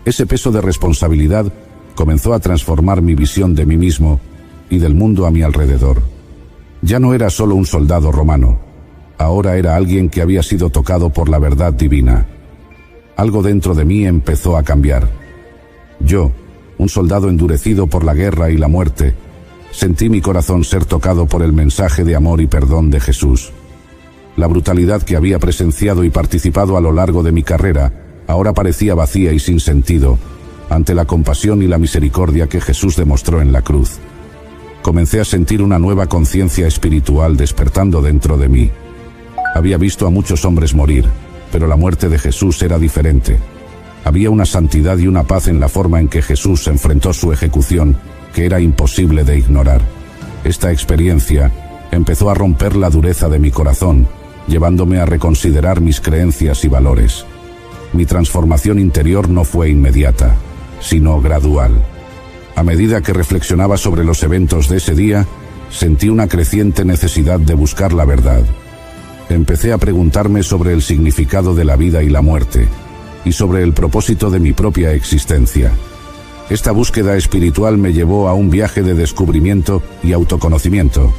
Ese peso de responsabilidad comenzó a transformar mi visión de mí mismo y del mundo a mi alrededor. Ya no era solo un soldado romano, ahora era alguien que había sido tocado por la verdad divina. Algo dentro de mí empezó a cambiar. Yo, un soldado endurecido por la guerra y la muerte, sentí mi corazón ser tocado por el mensaje de amor y perdón de Jesús. La brutalidad que había presenciado y participado a lo largo de mi carrera ahora parecía vacía y sin sentido ante la compasión y la misericordia que Jesús demostró en la cruz. Comencé a sentir una nueva conciencia espiritual despertando dentro de mí. Había visto a muchos hombres morir, pero la muerte de Jesús era diferente. Había una santidad y una paz en la forma en que Jesús enfrentó su ejecución que era imposible de ignorar. Esta experiencia empezó a romper la dureza de mi corazón, llevándome a reconsiderar mis creencias y valores. Mi transformación interior no fue inmediata, sino gradual. A medida que reflexionaba sobre los eventos de ese día, sentí una creciente necesidad de buscar la verdad. Empecé a preguntarme sobre el significado de la vida y la muerte, y sobre el propósito de mi propia existencia. Esta búsqueda espiritual me llevó a un viaje de descubrimiento y autoconocimiento.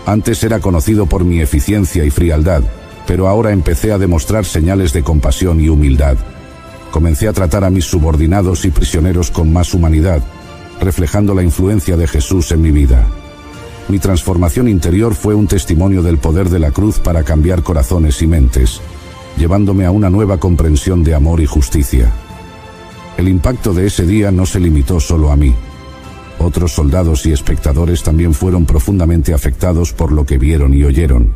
Antes era conocido por mi eficiencia y frialdad, pero ahora empecé a demostrar señales de compasión y humildad. Comencé a tratar a mis subordinados y prisioneros con más humanidad, reflejando la influencia de Jesús en mi vida. Mi transformación interior fue un testimonio del poder de la cruz para cambiar corazones y mentes, llevándome a una nueva comprensión de amor y justicia. El impacto de ese día no se limitó solo a mí. Otros soldados y espectadores también fueron profundamente afectados por lo que vieron y oyeron.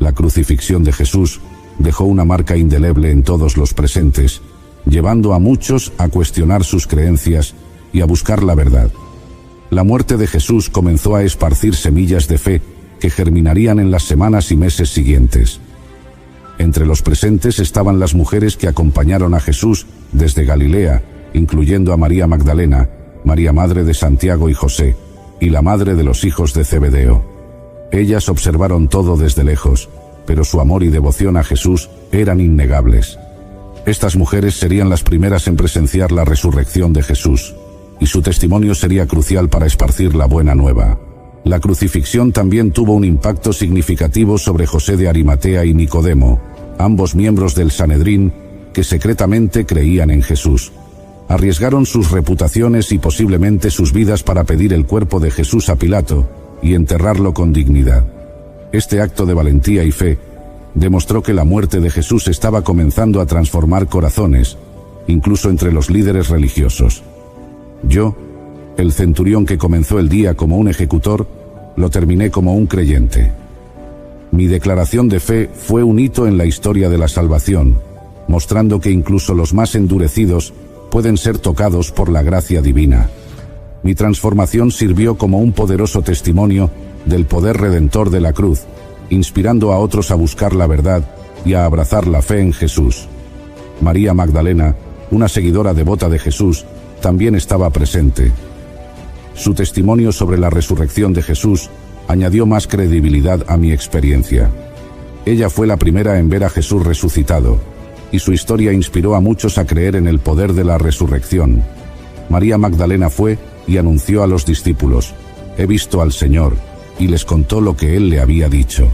La crucifixión de Jesús dejó una marca indeleble en todos los presentes, llevando a muchos a cuestionar sus creencias y a buscar la verdad. La muerte de Jesús comenzó a esparcir semillas de fe que germinarían en las semanas y meses siguientes. Entre los presentes estaban las mujeres que acompañaron a Jesús desde Galilea, incluyendo a María Magdalena, María madre de Santiago y José, y la madre de los hijos de Zebedeo. Ellas observaron todo desde lejos, pero su amor y devoción a Jesús eran innegables. Estas mujeres serían las primeras en presenciar la resurrección de Jesús, y su testimonio sería crucial para esparcir la buena nueva. La crucifixión también tuvo un impacto significativo sobre José de Arimatea y Nicodemo, ambos miembros del Sanedrín que secretamente creían en Jesús. Arriesgaron sus reputaciones y posiblemente sus vidas para pedir el cuerpo de Jesús a Pilato y enterrarlo con dignidad. Este acto de valentía y fe demostró que la muerte de Jesús estaba comenzando a transformar corazones, incluso entre los líderes religiosos. Yo, el centurión que comenzó el día como un ejecutor, lo terminé como un creyente. Mi declaración de fe fue un hito en la historia de la salvación, mostrando que incluso los más endurecidos pueden ser tocados por la gracia divina. Mi transformación sirvió como un poderoso testimonio del poder redentor de la cruz, inspirando a otros a buscar la verdad y a abrazar la fe en Jesús. María Magdalena, una seguidora devota de Jesús, también estaba presente. Su testimonio sobre la resurrección de Jesús añadió más credibilidad a mi experiencia. Ella fue la primera en ver a Jesús resucitado, y su historia inspiró a muchos a creer en el poder de la resurrección. María Magdalena fue y anunció a los discípulos: «He visto al Señor», y les contó lo que Él le había dicho.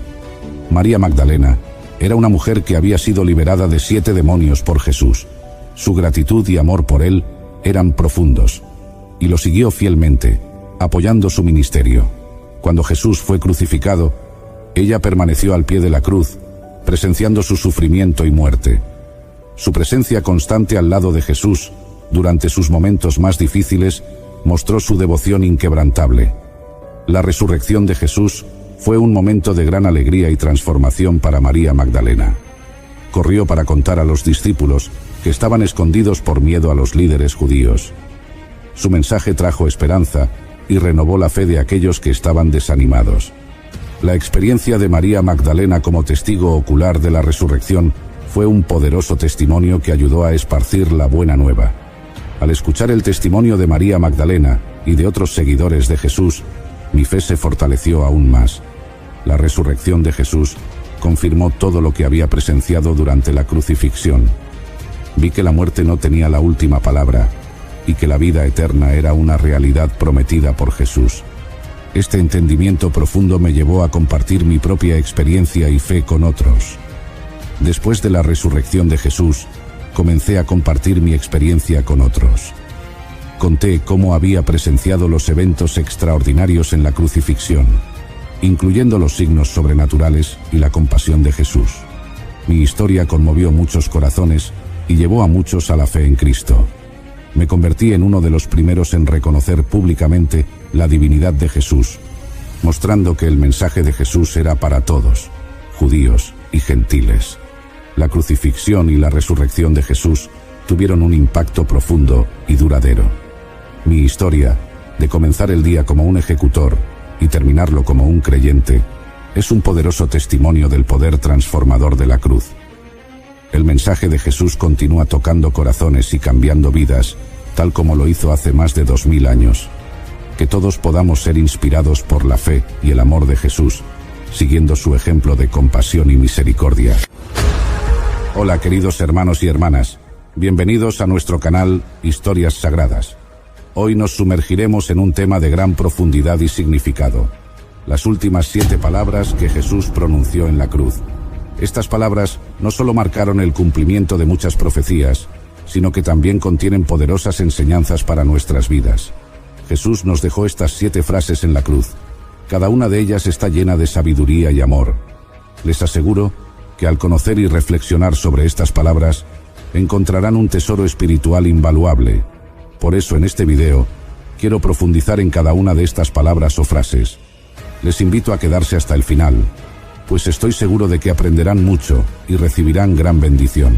María Magdalena era una mujer que había sido liberada de 7 demonios por Jesús. Su gratitud y amor por Él eran profundos, y lo siguió fielmente, apoyando su ministerio. Cuando Jesús fue crucificado, ella permaneció al pie de la cruz, presenciando su sufrimiento y muerte. Su presencia constante al lado de Jesús, durante sus momentos más difíciles, mostró su devoción inquebrantable. La resurrección de Jesús fue un momento de gran alegría y transformación para María Magdalena. Corrió para contar a los discípulos que estaban escondidos por miedo a los líderes judíos. Su mensaje trajo esperanza y renovó la fe de aquellos que estaban desanimados. La experiencia de María Magdalena como testigo ocular de la resurrección fue un poderoso testimonio que ayudó a esparcir la buena nueva. Al escuchar el testimonio de María Magdalena y de otros seguidores de Jesús, mi fe se fortaleció aún más. La resurrección de Jesús confirmó todo lo que había presenciado durante la crucifixión. Vi que la muerte no tenía la última palabra y que la vida eterna era una realidad prometida por Jesús. Este entendimiento profundo me llevó a compartir mi propia experiencia y fe con otros. Después de la resurrección de Jesús, comencé a compartir mi experiencia con otros. Conté cómo había presenciado los eventos extraordinarios en la crucifixión, incluyendo los signos sobrenaturales y la compasión de Jesús. Mi historia conmovió muchos corazones y llevó a muchos a la fe en Cristo. Me convertí en uno de los primeros en reconocer públicamente la divinidad de Jesús, mostrando que el mensaje de Jesús era para todos, judíos y gentiles. La crucifixión y la resurrección de Jesús tuvieron un impacto profundo y duradero. Mi historia, de comenzar el día como un ejecutor y terminarlo como un creyente, es un poderoso testimonio del poder transformador de la cruz. El mensaje de Jesús continúa tocando corazones y cambiando vidas, tal como lo hizo hace más de 2000 años. Que todos podamos ser inspirados por la fe y el amor de Jesús, siguiendo su ejemplo de compasión y misericordia. Hola queridos hermanos y hermanas, bienvenidos a nuestro canal Historias Sagradas. Hoy nos sumergiremos en un tema de gran profundidad y significado: las últimas 7 palabras que Jesús pronunció en la cruz. Estas palabras no solo marcaron el cumplimiento de muchas profecías, sino que también contienen poderosas enseñanzas para nuestras vidas. Jesús nos dejó estas 7 frases en la cruz. Cada una de ellas está llena de sabiduría y amor. Les aseguro que al conocer y reflexionar sobre estas palabras, encontrarán un tesoro espiritual invaluable. Por eso en este video, quiero profundizar en cada una de estas palabras o frases. Les invito a quedarse hasta el final, pues estoy seguro de que aprenderán mucho y recibirán gran bendición.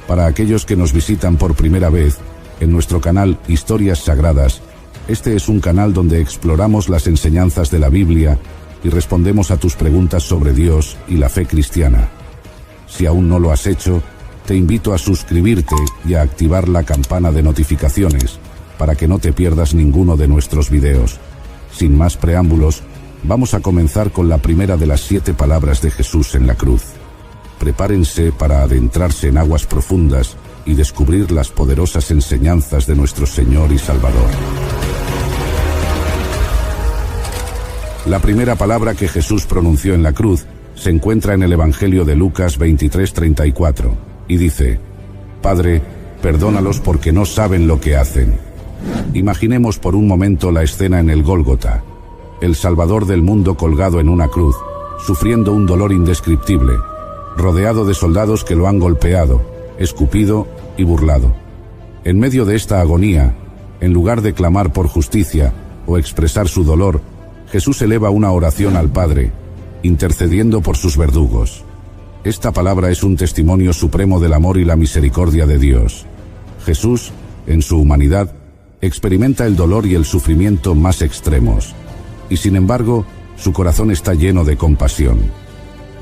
Para aquellos que nos visitan por primera vez, en nuestro canal Historias Sagradas, este es un canal donde exploramos las enseñanzas de la Biblia y respondemos a tus preguntas sobre Dios y la fe cristiana. Si aún no lo has hecho, te invito a suscribirte y a activar la campana de notificaciones para que no te pierdas ninguno de nuestros videos. Sin más preámbulos, vamos a comenzar con la primera de las 7 palabras de Jesús en la cruz. Prepárense para adentrarse en aguas profundas y descubrir las poderosas enseñanzas de nuestro Señor y Salvador. La primera palabra que Jesús pronunció en la cruz se encuentra en el Evangelio de Lucas 23:34 y dice: Padre, perdónalos porque no saben lo que hacen. Imaginemos por un momento la escena en el Gólgota, el Salvador del mundo colgado en una cruz, sufriendo un dolor indescriptible, rodeado de soldados que lo han golpeado, escupido y burlado. En medio de esta agonía, en lugar de clamar por justicia o expresar su dolor, Jesús eleva una oración al Padre, intercediendo por sus verdugos. Esta palabra es un testimonio supremo del amor y la misericordia de Dios. Jesús, en su humanidad, experimenta el dolor y el sufrimiento más extremos, y sin embargo, su corazón está lleno de compasión.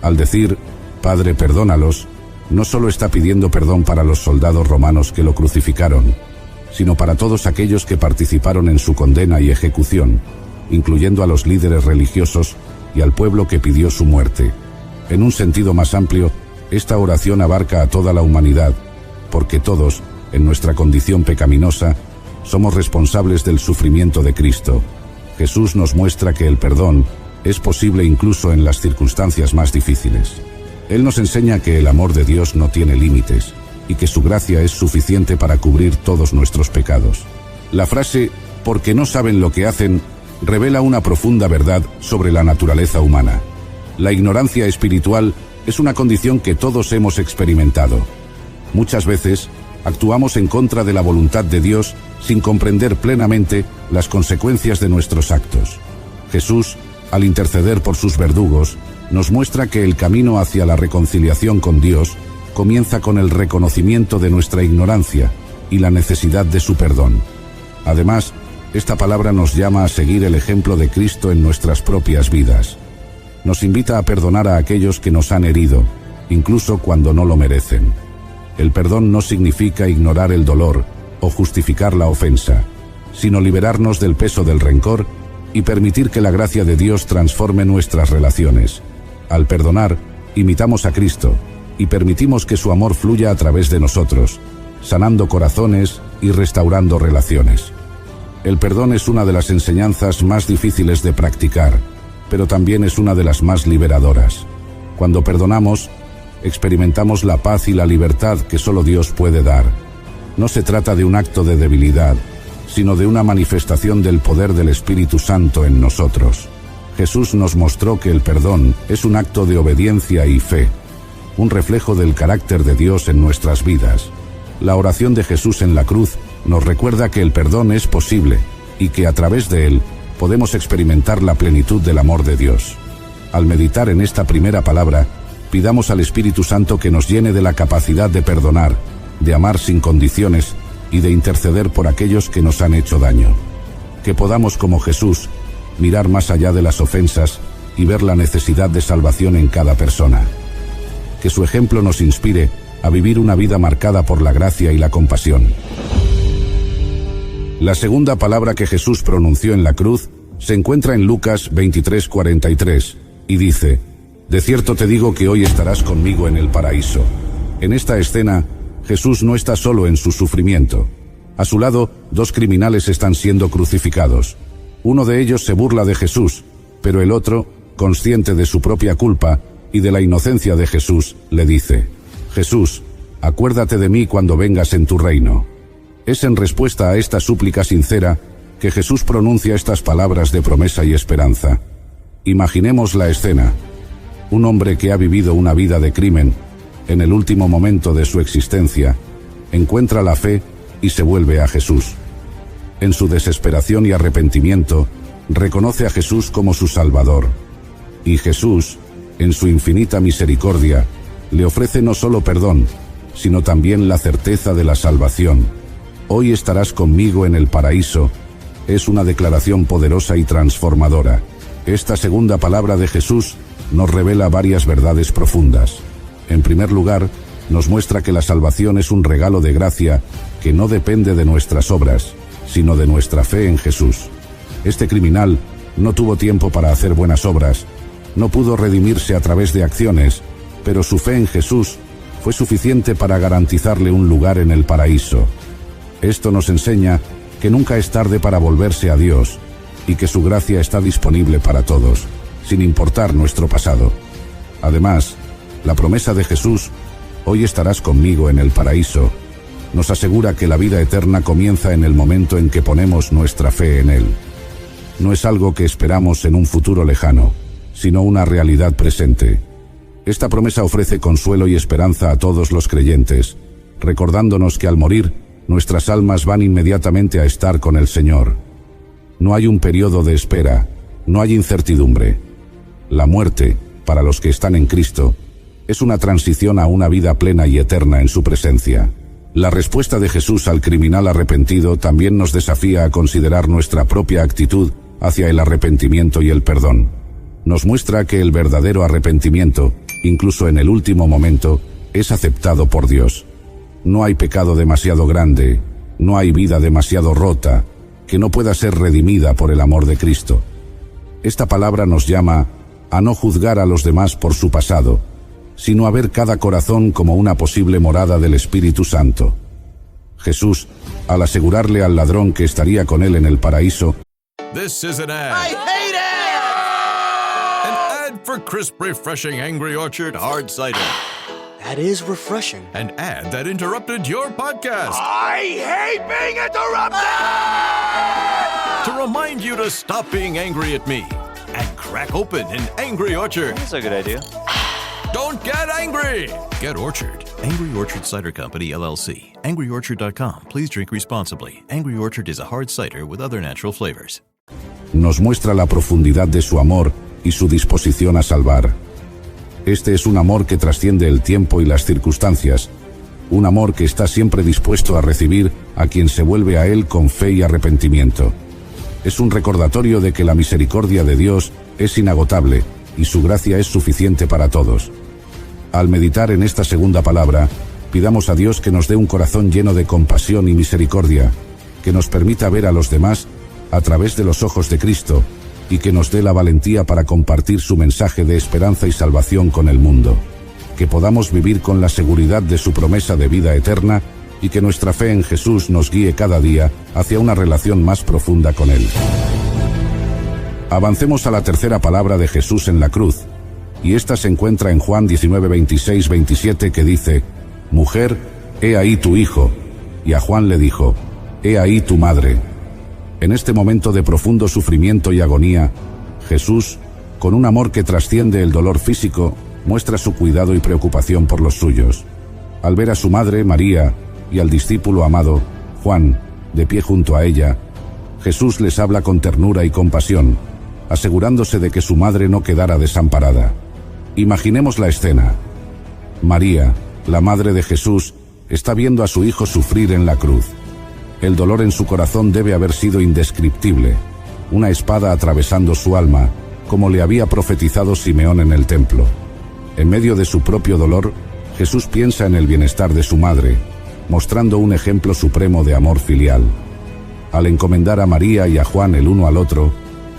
Al decir, Padre, perdónalos, no solo está pidiendo perdón para los soldados romanos que lo crucificaron, sino para todos aquellos que participaron en su condena y ejecución, incluyendo a los líderes religiosos y al pueblo que pidió su muerte. En un sentido más amplio, esta oración abarca a toda la humanidad, porque todos, en nuestra condición pecaminosa, somos responsables del sufrimiento de Cristo. Jesús nos muestra que el perdón es posible incluso en las circunstancias más difíciles. Él nos enseña que el amor de Dios no tiene límites y que su gracia es suficiente para cubrir todos nuestros pecados. La frase, porque no saben lo que hacen, revela una profunda verdad sobre la naturaleza humana. La ignorancia espiritual es una condición que todos hemos experimentado. Muchas veces, actuamos en contra de la voluntad de Dios sin comprender plenamente las consecuencias de nuestros actos. Jesús, al interceder por sus verdugos, nos muestra que el camino hacia la reconciliación con Dios comienza con el reconocimiento de nuestra ignorancia y la necesidad de su perdón. Además, esta palabra nos llama a seguir el ejemplo de Cristo en nuestras propias vidas. Nos invita a perdonar a aquellos que nos han herido, incluso cuando no lo merecen. El perdón no significa ignorar el dolor o justificar la ofensa, sino liberarnos del peso del rencor y permitir que la gracia de Dios transforme nuestras relaciones. Al perdonar, imitamos a Cristo y permitimos que su amor fluya a través de nosotros, sanando corazones y restaurando relaciones. El perdón es una de las enseñanzas más difíciles de practicar, pero también es una de las más liberadoras. Cuando perdonamos, experimentamos la paz y la libertad que solo Dios puede dar. No se trata de un acto de debilidad, sino de una manifestación del poder del Espíritu Santo en nosotros. Jesús nos mostró que el perdón es un acto de obediencia y fe, un reflejo del carácter de Dios en nuestras vidas. La oración de Jesús en la cruz nos recuerda que el perdón es posible y que a través de él podemos experimentar la plenitud del amor de Dios. Al meditar en esta primera palabra, pidamos al Espíritu Santo que nos llene de la capacidad de perdonar, de amar sin condiciones y de interceder por aquellos que nos han hecho daño. Que podamos, como Jesús, mirar más allá de las ofensas y ver la necesidad de salvación en cada persona. Que su ejemplo nos inspire a vivir una vida marcada por la gracia y la compasión. La segunda palabra que Jesús pronunció en la cruz se encuentra en Lucas 23:43 y dice: «De cierto te digo que hoy estarás conmigo en el paraíso». En esta escena, Jesús no está solo en su sufrimiento. A su lado, dos criminales están siendo crucificados. Uno de ellos se burla de Jesús, pero el otro, consciente de su propia culpa y de la inocencia de Jesús, le dice: «Jesús, acuérdate de mí cuando vengas en tu reino». Es en respuesta a esta súplica sincera que Jesús pronuncia estas palabras de promesa y esperanza. Imaginemos la escena. Un hombre que ha vivido una vida de crimen, en el último momento de su existencia, encuentra la fe y se vuelve a Jesús. En su desesperación y arrepentimiento, reconoce a Jesús como su Salvador. Y Jesús, en su infinita misericordia, le ofrece no solo perdón, sino también la certeza de la salvación. Hoy estarás conmigo en el paraíso. Es una declaración poderosa y transformadora. Esta segunda palabra de Jesús nos revela varias verdades profundas. En primer lugar, nos muestra que la salvación es un regalo de gracia que no depende de nuestras obras, sino de nuestra fe en Jesús. Este criminal no tuvo tiempo para hacer buenas obras, no pudo redimirse a través de acciones, pero su fe en Jesús fue suficiente para garantizarle un lugar en el paraíso. Esto nos enseña que nunca es tarde para volverse a Dios y que su gracia está disponible para todos, sin importar nuestro pasado. Además, la promesa de Jesús, «Hoy estarás conmigo en el paraíso», nos asegura que la vida eterna comienza en el momento en que ponemos nuestra fe en Él. No es algo que esperamos en un futuro lejano, sino una realidad presente. Esta promesa ofrece consuelo y esperanza a todos los creyentes, recordándonos que al morir, nuestras almas van inmediatamente a estar con el Señor. No hay un periodo de espera, no hay incertidumbre. La muerte, para los que están en Cristo, es una transición a una vida plena y eterna en su presencia. La respuesta de Jesús al criminal arrepentido también nos desafía a considerar nuestra propia actitud hacia el arrepentimiento y el perdón. Nos muestra que el verdadero arrepentimiento, incluso en el último momento, es aceptado por Dios. No hay pecado demasiado grande, no hay vida demasiado rota, que no pueda ser redimida por el amor de Cristo. Esta palabra nos llama a no juzgar a los demás por su pasado, sino a ver cada corazón como una posible morada del Espíritu Santo. Jesús, al asegurarle al ladrón que estaría con él en el paraíso, This is an ad. I hate it! An ad for crisp, refreshing Angry Orchard hard cider. That is refreshing. An ad that interrupted your podcast. I hate being interrupted! To remind you to stop being angry at me and crack open an Angry Orchard. That's a good idea. Don't get angry! Get Orchard. Angry Orchard Cider Company, LLC. AngryOrchard.com. Please drink responsibly. Angry Orchard is a hard cider with other natural flavors. nos muestra la profundidad de su amor y su disposición a salvar. Este es un amor que trasciende el tiempo y las circunstancias, un amor que está siempre dispuesto a recibir a quien se vuelve a él con fe y arrepentimiento. Es un recordatorio de que la misericordia de Dios es inagotable y su gracia es suficiente para todos. Al meditar en esta segunda palabra, pidamos a Dios que nos dé un corazón lleno de compasión y misericordia, que nos permita ver a los demás a través de los ojos de Cristo y que nos dé la valentía para compartir su mensaje de esperanza y salvación con el mundo. Que podamos vivir con la seguridad de su promesa de vida eterna y que nuestra fe en Jesús nos guíe cada día hacia una relación más profunda con Él. Avancemos a la tercera palabra de Jesús en la cruz, y esta se encuentra en Juan 19:26-27, que dice: «Mujer, he ahí tu hijo», y a Juan le dijo: «He ahí tu madre». En este momento de profundo sufrimiento y agonía, Jesús, con un amor que trasciende el dolor físico, muestra su cuidado y preocupación por los suyos. Al ver a su madre, María, y al discípulo amado, Juan, de pie junto a ella, Jesús les habla con ternura y compasión, asegurándose de que su madre no quedara desamparada. Imaginemos la escena. María, la madre de Jesús, está viendo a su hijo sufrir en la cruz. El dolor en su corazón debe haber sido indescriptible, una espada atravesando su alma, como le había profetizado Simeón en el templo. En medio de su propio dolor, Jesús piensa en el bienestar de su madre, mostrando un ejemplo supremo de amor filial. Al encomendar a María y a Juan el uno al otro,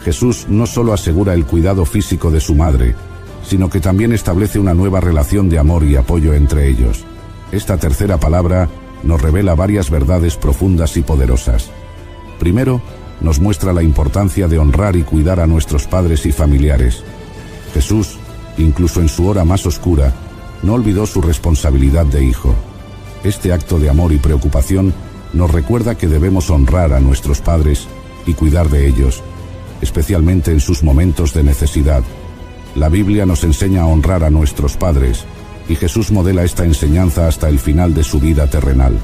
Jesús no solo asegura el cuidado físico de su madre, sino que también establece una nueva relación de amor y apoyo entre ellos. Esta tercera palabra nos revela varias verdades profundas y poderosas. Primero, nos muestra la importancia de honrar y cuidar a nuestros padres y familiares. Jesús, incluso en su hora más oscura, no olvidó su responsabilidad de hijo. Este acto de amor y preocupación nos recuerda que debemos honrar a nuestros padres y cuidar de ellos, especialmente en sus momentos de necesidad. La Biblia nos enseña a honrar a nuestros padres, y Jesús modela esta enseñanza hasta el final de su vida terrenal.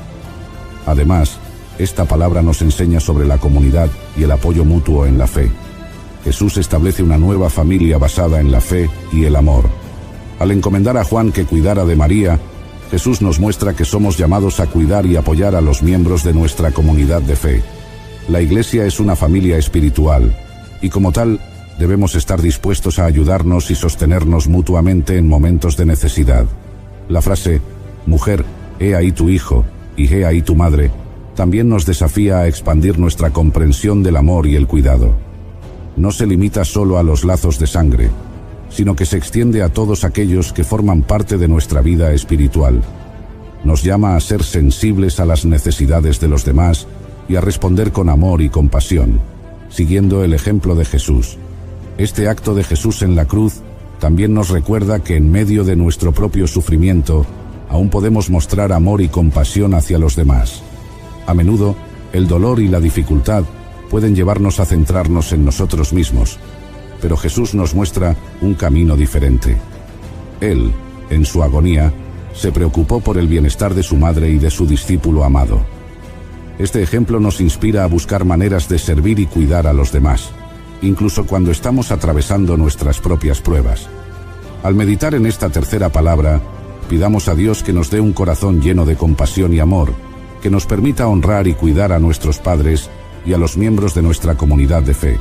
Además, esta palabra nos enseña sobre la comunidad y el apoyo mutuo en la fe. Jesús establece una nueva familia basada en la fe y el amor. Al encomendar a Juan que cuidara de María, Jesús nos muestra que somos llamados a cuidar y apoyar a los miembros de nuestra comunidad de fe. La Iglesia es una familia espiritual, y como tal, debemos estar dispuestos a ayudarnos y sostenernos mutuamente en momentos de necesidad. La frase, mujer, he ahí tu hijo, y he ahí tu madre, también nos desafía a expandir nuestra comprensión del amor y el cuidado. No se limita solo a los lazos de sangre, sino que se extiende a todos aquellos que forman parte de nuestra vida espiritual. Nos llama a ser sensibles a las necesidades de los demás y a responder con amor y compasión, siguiendo el ejemplo de Jesús. Este acto de Jesús en la cruz también nos recuerda que en medio de nuestro propio sufrimiento, aún podemos mostrar amor y compasión hacia los demás. A menudo, el dolor y la dificultad pueden llevarnos a centrarnos en nosotros mismos, pero Jesús nos muestra un camino diferente. Él, en su agonía, se preocupó por el bienestar de su madre y de su discípulo amado. Este ejemplo nos inspira a buscar maneras de servir y cuidar a los demás, incluso cuando estamos atravesando nuestras propias pruebas. Al meditar en esta tercera palabra, pidamos a Dios que nos dé un corazón lleno de compasión y amor, que nos permita honrar y cuidar a nuestros padres y a los miembros de nuestra comunidad de fe.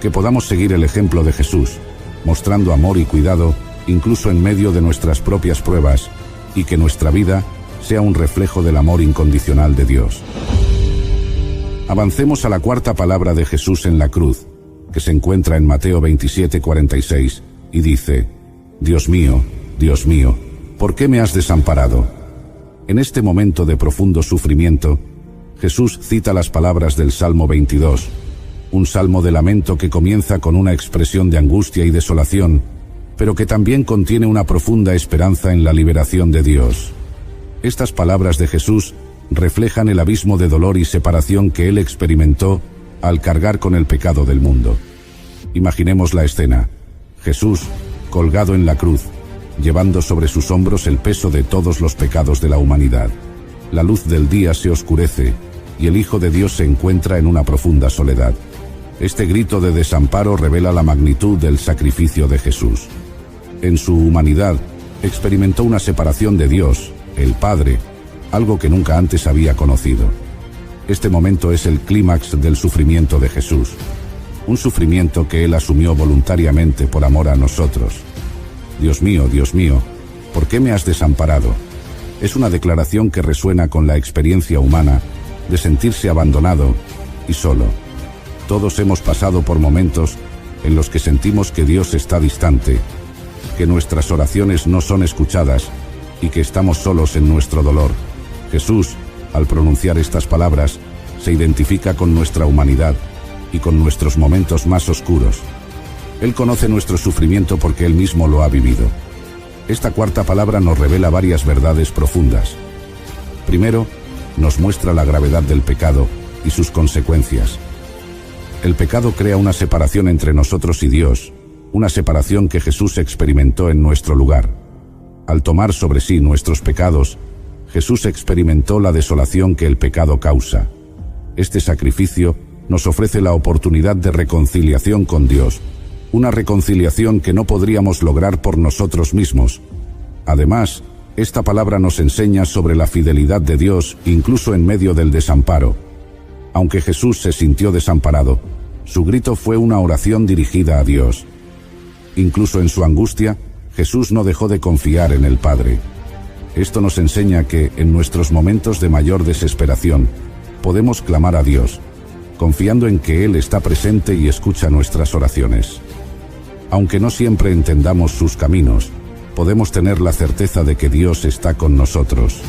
Que podamos seguir el ejemplo de Jesús, mostrando amor y cuidado incluso en medio de nuestras propias pruebas, y que nuestra vida sea un reflejo del amor incondicional de Dios. Avancemos a la cuarta palabra de Jesús en la cruz, que se encuentra en Mateo 27:46, y dice: Dios mío, ¿por qué me has desamparado? En este momento de profundo sufrimiento, Jesús cita las palabras del Salmo 22, un salmo de lamento que comienza con una expresión de angustia y desolación, pero que también contiene una profunda esperanza en la liberación de Dios. Estas palabras de Jesús reflejan el abismo de dolor y separación que él experimentó al cargar con el pecado del mundo. Imaginemos la escena: Jesús, colgado en la cruz, llevando sobre sus hombros el peso de todos los pecados de la humanidad. La luz del día se oscurece, y el Hijo de Dios se encuentra en una profunda soledad. Este grito de desamparo revela la magnitud del sacrificio de Jesús. En su humanidad, experimentó una separación de Dios, el Padre, algo que nunca antes había conocido. Este momento es el clímax del sufrimiento de Jesús, un sufrimiento que él asumió voluntariamente por amor a nosotros. Dios mío, ¿por qué me has desamparado? Es una declaración que resuena con la experiencia humana de sentirse abandonado y solo. Todos hemos pasado por momentos en los que sentimos que Dios está distante, que nuestras oraciones no son escuchadas y que estamos solos en nuestro dolor. Jesús, al pronunciar estas palabras, se identifica con nuestra humanidad y con nuestros momentos más oscuros. Él conoce nuestro sufrimiento porque él mismo lo ha vivido. Esta cuarta palabra nos revela varias verdades profundas. Primero, nos muestra la gravedad del pecado y sus consecuencias. El pecado crea una separación entre nosotros y Dios, una separación que Jesús experimentó en nuestro lugar. Al tomar sobre sí nuestros pecados, Jesús experimentó la desolación que el pecado causa. Este sacrificio nos ofrece la oportunidad de reconciliación con Dios, una reconciliación que no podríamos lograr por nosotros mismos. Además, esta palabra nos enseña sobre la fidelidad de Dios incluso en medio del desamparo. Aunque Jesús se sintió desamparado, su grito fue una oración dirigida a Dios. incluso en su angustia, Jesús no dejó de confiar en el Padre. Esto nos enseña que, en nuestros momentos de mayor desesperación, podemos clamar a Dios, confiando en que Él está presente y escucha nuestras oraciones. Aunque no siempre entendamos sus caminos, podemos tener la certeza de que Dios está con nosotros.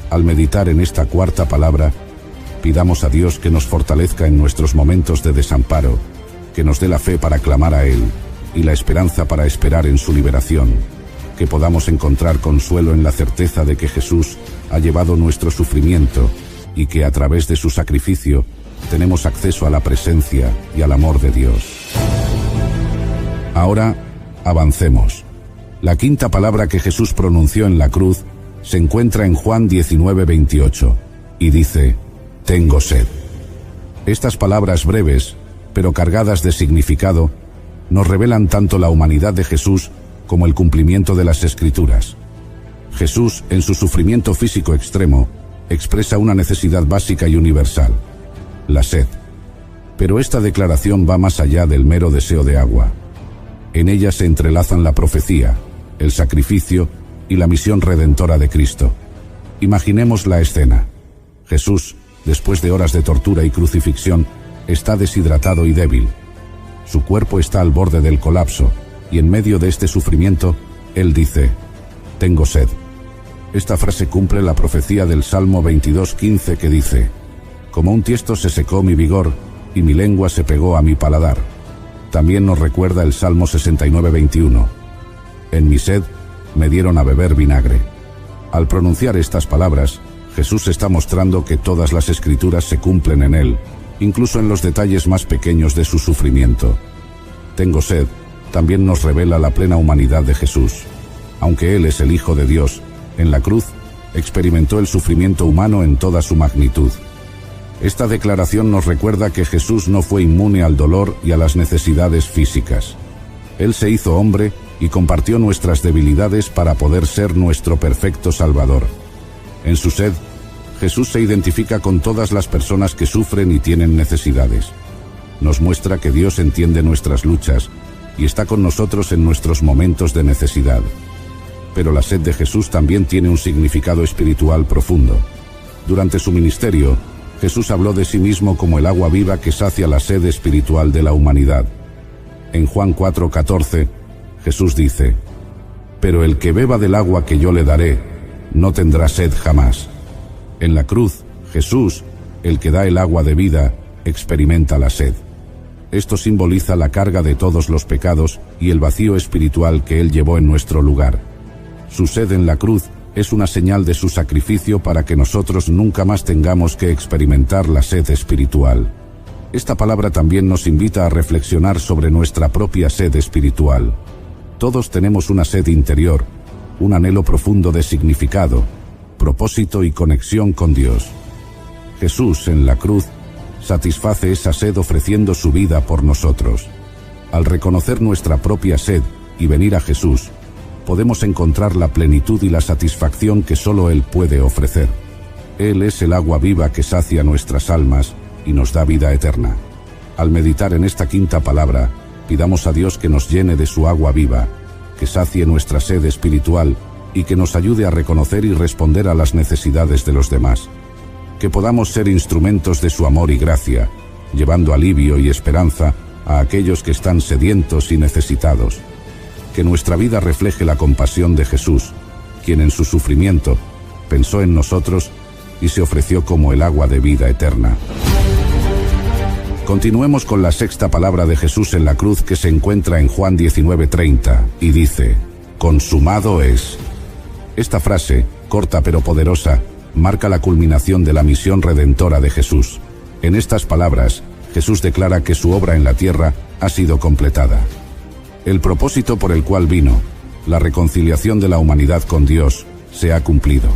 Al meditar en esta cuarta palabra, pidamos a Dios que nos fortalezca en nuestros momentos de desamparo, que nos dé la fe para clamar a Él y la esperanza para esperar en su liberación, que podamos encontrar consuelo en la certeza de que Jesús ha llevado nuestro sufrimiento y que a través de su sacrificio tenemos acceso a la presencia y al amor de Dios. Ahora, avancemos. La quinta palabra que Jesús pronunció en la cruz se encuentra en Juan 19:28 y dice: «Tengo sed». Estas palabras breves, pero cargadas de significado, nos revelan tanto la humanidad de Jesús como el cumplimiento de las Escrituras. Jesús, en su sufrimiento físico extremo, expresa una necesidad básica y universal: la sed. Pero esta declaración va más allá del mero deseo de agua. En ella se entrelazan la profecía, el sacrificio y la misión redentora de Cristo. Imaginemos la escena. Jesús, después de horas de tortura y crucifixión, está deshidratado y débil. Su cuerpo está al borde del colapso, y en medio de este sufrimiento, Él dice: «Tengo sed». Esta frase cumple la profecía del Salmo 22:15 que dice: «Como un tiesto se secó mi vigor, y mi lengua se pegó a mi paladar». También nos recuerda el Salmo 69:21: «En mi sed me dieron a beber vinagre». Al pronunciar estas palabras, Jesús está mostrando que todas las Escrituras se cumplen en Él, incluso en los detalles más pequeños de su sufrimiento. «Tengo sed» también nos revela la plena humanidad de Jesús. Aunque Él es el Hijo de Dios, en la cruz experimentó el sufrimiento humano en toda su magnitud. Esta declaración nos recuerda que Jesús no fue inmune al dolor y a las necesidades físicas. Él se hizo hombre y compartió nuestras debilidades para poder ser nuestro perfecto Salvador. En su sed, Jesús se identifica con todas las personas que sufren y tienen necesidades. Nos muestra que Dios entiende nuestras luchas y está con nosotros en nuestros momentos de necesidad. Pero la sed de Jesús también tiene un significado espiritual profundo. Durante su ministerio, Jesús habló de sí mismo como el agua viva que sacia la sed espiritual de la humanidad. En Juan 4:14, Jesús dice: «Pero el que beba del agua que yo le daré, no tendrá sed jamás». En la cruz, Jesús, el que da el agua de vida, experimenta la sed. Esto simboliza la carga de todos los pecados y el vacío espiritual que Él llevó en nuestro lugar. Su sed en la cruz es una señal de su sacrificio para que nosotros nunca más tengamos que experimentar la sed espiritual. Esta palabra también nos invita a reflexionar sobre nuestra propia sed espiritual. Todos tenemos una sed interior, un anhelo profundo de significado, propósito y conexión con Dios. Jesús, en la cruz, satisface esa sed ofreciendo su vida por nosotros. Al reconocer nuestra propia sed y venir a Jesús, podemos encontrar la plenitud y la satisfacción que solo Él puede ofrecer. Él es el agua viva que sacia nuestras almas y nos da vida eterna. Al meditar en esta quinta palabra, pidamos a Dios que nos llene de su agua viva, que sacie nuestra sed espiritual y que nos ayude a reconocer y responder a las necesidades de los demás. Que podamos ser instrumentos de su amor y gracia, llevando alivio y esperanza a aquellos que están sedientos y necesitados. Que nuestra vida refleje la compasión de Jesús, quien en su sufrimiento pensó en nosotros y se ofreció como el agua de vida eterna. Continuemos con la sexta palabra de Jesús en la cruz que se encuentra en Juan 19:30 y dice: «Consumado es». Esta frase, corta pero poderosa, marca la culminación de la misión redentora de Jesús. En estas palabras, Jesús declara que su obra en la tierra ha sido completada. El propósito por el cual vino, la reconciliación de la humanidad con Dios, se ha cumplido.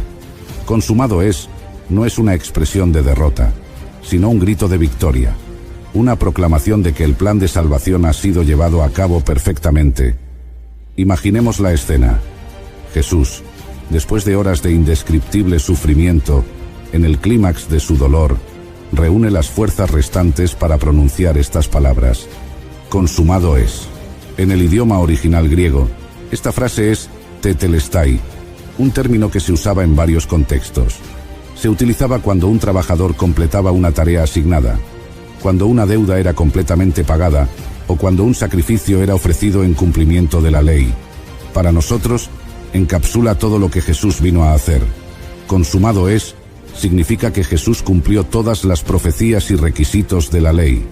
Consumado es, no es una expresión de derrota, sino un grito de victoria, una proclamación de que el plan de salvación ha sido llevado a cabo perfectamente. Imaginemos la escena. Jesús, después de horas de indescriptible sufrimiento, en el clímax de su dolor, reúne las fuerzas restantes para pronunciar estas palabras: «Consumado es». En el idioma original griego, esta frase es tetelestai, un término que se usaba en varios contextos. Se utilizaba cuando un trabajador completaba una tarea asignada, cuando una deuda era completamente pagada o cuando un sacrificio era ofrecido en cumplimiento de la ley. Para nosotros, encapsula todo lo que Jesús vino a hacer. Consumado es, significa que Jesús cumplió todas las profecías y requisitos de la ley.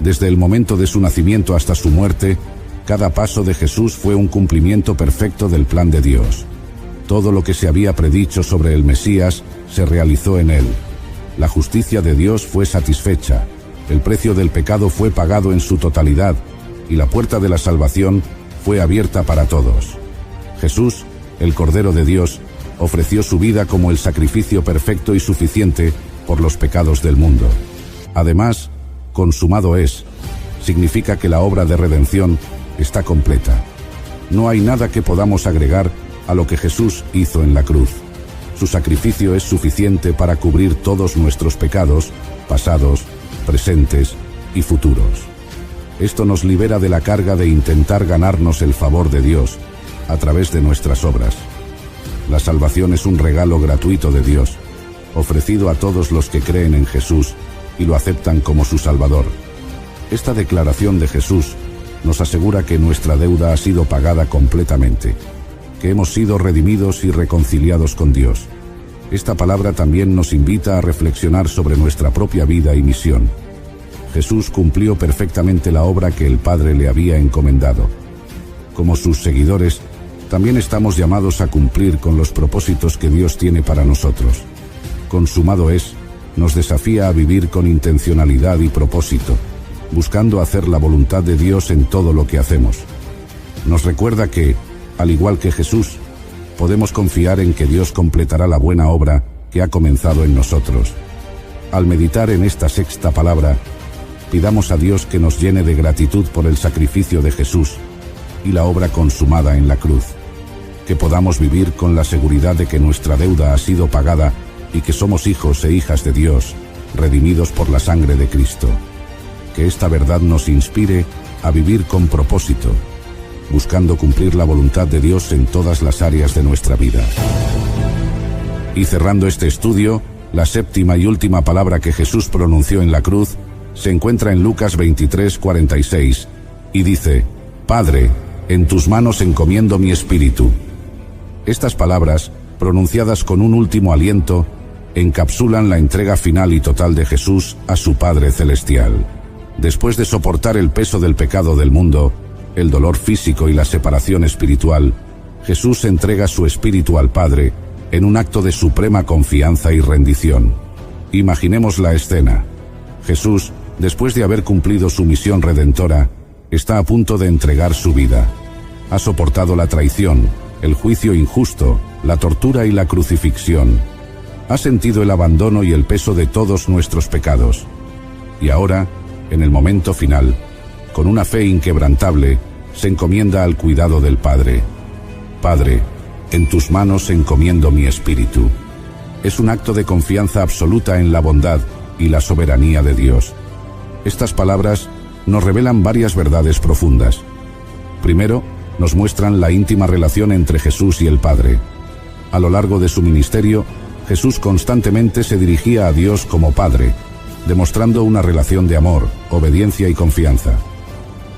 Desde el momento de su nacimiento hasta su muerte, cada paso de Jesús fue un cumplimiento perfecto del plan de Dios. Todo lo que se había predicho sobre el Mesías se realizó en él. La justicia de Dios fue satisfecha, el precio del pecado fue pagado en su totalidad y la puerta de la salvación fue abierta para todos. Jesús, el Cordero de Dios, ofreció su vida como el sacrificio perfecto y suficiente por los pecados del mundo. Además, consumado es, significa que la obra de redención está completa. No hay nada que podamos agregar a lo que Jesús hizo en la cruz. Su sacrificio es suficiente para cubrir todos nuestros pecados, pasados, presentes y futuros. Esto nos libera de la carga de intentar ganarnos el favor de Dios a través de nuestras obras. La salvación es un regalo gratuito de Dios, ofrecido a todos los que creen en Jesús y lo aceptan como su Salvador. Esta declaración de Jesús nos asegura que nuestra deuda ha sido pagada completamente, que hemos sido redimidos y reconciliados con Dios. Esta palabra también nos invita a reflexionar sobre nuestra propia vida y misión. Jesús cumplió perfectamente la obra que el Padre le había encomendado. Como sus seguidores, también estamos llamados a cumplir con los propósitos que Dios tiene para nosotros. Consumado es, nos desafía a vivir con intencionalidad y propósito, buscando hacer la voluntad de Dios en todo lo que hacemos. Nos recuerda que, al igual que Jesús, podemos confiar en que Dios completará la buena obra que ha comenzado en nosotros. Al meditar en esta sexta palabra, pidamos a Dios que nos llene de gratitud por el sacrificio de Jesús y la obra consumada en la cruz, que podamos vivir con la seguridad de que nuestra deuda ha sido pagada y que somos hijos e hijas de Dios, redimidos por la sangre de Cristo. Que esta verdad nos inspire a vivir con propósito, buscando cumplir la voluntad de Dios en todas las áreas de nuestra vida. Y cerrando este estudio, la séptima y última palabra que Jesús pronunció en la cruz se encuentra en Lucas 23:46 y dice: Padre, en tus manos encomiendo mi espíritu. Estas palabras, pronunciadas con un último aliento, encapsulan la entrega final y total de Jesús a su Padre Celestial. Después de soportar el peso del pecado del mundo, el dolor físico y la separación espiritual, Jesús entrega su espíritu al Padre en un acto de suprema confianza y rendición. Imaginemos la escena. Jesús, después de haber cumplido su misión redentora, está a punto de entregar su vida. Ha soportado la traición, el juicio injusto, la tortura y la crucifixión. Ha sentido el abandono y el peso de todos nuestros pecados. Y ahora, en el momento final, con una fe inquebrantable, se encomienda al cuidado del Padre. Padre, en tus manos encomiendo mi espíritu. Es un acto de confianza absoluta en la bondad y la soberanía de Dios. Estas palabras nos revelan varias verdades profundas. Primero, nos muestran la íntima relación entre Jesús y el Padre. A lo largo de su ministerio, Jesús constantemente se dirigía a Dios como Padre, demostrando una relación de amor, obediencia y confianza.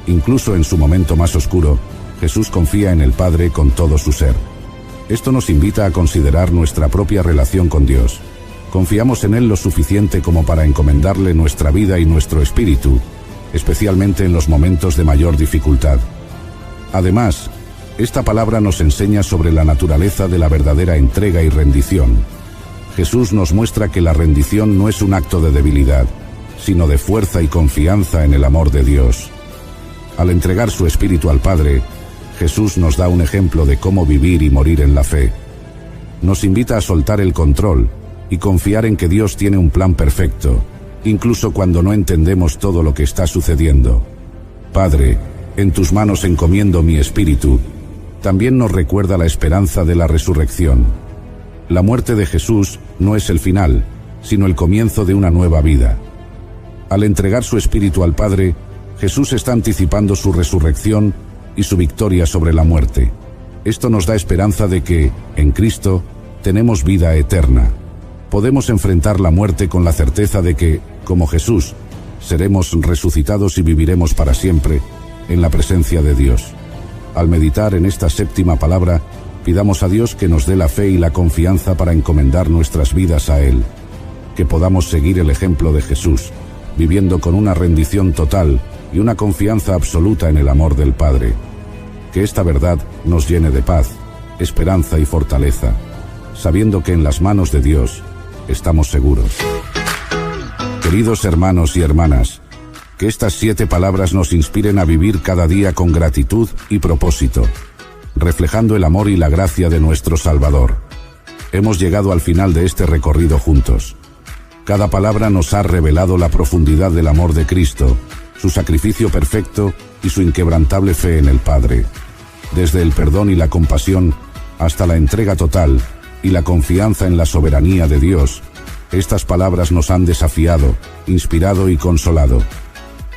Incluso en su momento más oscuro, Jesús confía en el Padre con todo su ser. Esto nos invita a considerar nuestra propia relación con Dios. Confiamos en Él lo suficiente como para encomendarle nuestra vida y nuestro espíritu, especialmente en los momentos de mayor dificultad. Además, esta palabra nos enseña sobre la naturaleza de la verdadera entrega y rendición. Jesús nos muestra que la rendición no es un acto de debilidad, sino de fuerza y confianza en el amor de Dios. Al entregar su espíritu al Padre, Jesús nos da un ejemplo de cómo vivir y morir en la fe. Nos invita a soltar el control y confiar en que Dios tiene un plan perfecto, incluso cuando no entendemos todo lo que está sucediendo. Padre, en tus manos encomiendo mi espíritu, también nos recuerda la esperanza de la resurrección. La muerte de Jesús no es el final, sino el comienzo de una nueva vida. Al entregar su espíritu al Padre, Jesús está anticipando su resurrección y su victoria sobre la muerte. Esto nos da esperanza de que, en Cristo, tenemos vida eterna. Podemos enfrentar la muerte con la certeza de que, como Jesús, seremos resucitados y viviremos para siempre en la presencia de Dios. Al meditar en esta séptima palabra, pidamos a Dios que nos dé la fe y la confianza para encomendar nuestras vidas a Él. Que podamos seguir el ejemplo de Jesús, viviendo con una rendición total y una confianza absoluta en el amor del Padre. Que esta verdad nos llene de paz, esperanza y fortaleza, sabiendo que en las manos de Dios estamos seguros. Queridos hermanos y hermanas, que estas 7 palabras nos inspiren a vivir cada día con gratitud y propósito, reflejando el amor y la gracia de nuestro Salvador. Hemos llegado al final de este recorrido juntos. Cada palabra nos ha revelado la profundidad del amor de Cristo, su sacrificio perfecto y su inquebrantable fe en el Padre. Desde el perdón y la compasión hasta la entrega total y la confianza en la soberanía de Dios, estas palabras nos han desafiado, inspirado y consolado.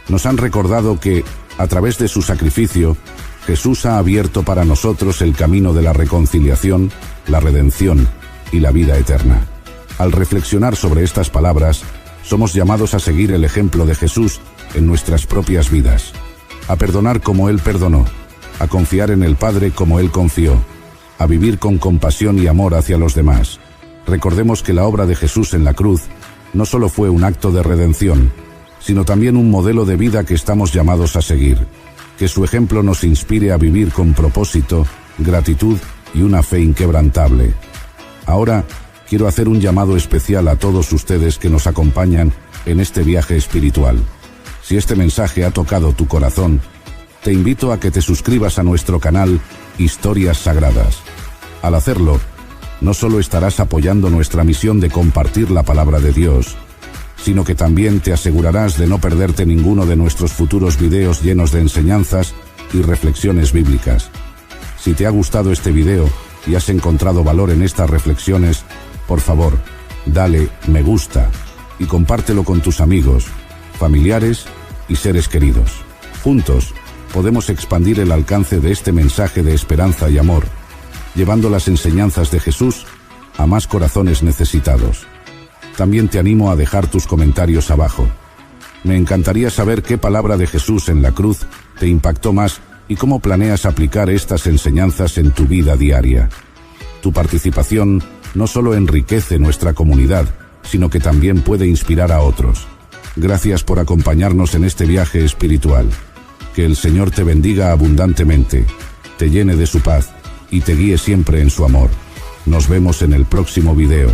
Nos han recordado que, a través de su sacrificio, Jesús ha abierto para nosotros el camino de la reconciliación, la redención y la vida eterna. Al reflexionar sobre estas palabras, somos llamados a seguir el ejemplo de Jesús en nuestras propias vidas, a perdonar como Él perdonó, a confiar en el Padre como Él confió, a vivir con compasión y amor hacia los demás. Recordemos que la obra de Jesús en la cruz no solo fue un acto de redención, sino también un modelo de vida que estamos llamados a seguir. Que su ejemplo nos inspire a vivir con propósito, gratitud y una fe inquebrantable. Ahora, quiero hacer un llamado especial a todos ustedes que nos acompañan en este viaje espiritual. Si este mensaje ha tocado tu corazón, te invito a que te suscribas a nuestro canal Historias Sagradas. Al hacerlo, no solo estarás apoyando nuestra misión de compartir la palabra de Dios, sino que también te asegurarás de no perderte ninguno de nuestros futuros videos llenos de enseñanzas y reflexiones bíblicas. Si te ha gustado este video y has encontrado valor en estas reflexiones, por favor, dale me gusta y compártelo con tus amigos, familiares y seres queridos. Juntos, podemos expandir el alcance de este mensaje de esperanza y amor, llevando las enseñanzas de Jesús a más corazones necesitados. También te animo a dejar tus comentarios abajo. Me encantaría saber qué palabra de Jesús en la cruz te impactó más y cómo planeas aplicar estas enseñanzas en tu vida diaria. Tu participación no solo enriquece nuestra comunidad, sino que también puede inspirar a otros. Gracias por acompañarnos en este viaje espiritual. Que el Señor te bendiga abundantemente, te llene de su paz y te guíe siempre en su amor. Nos vemos en el próximo video.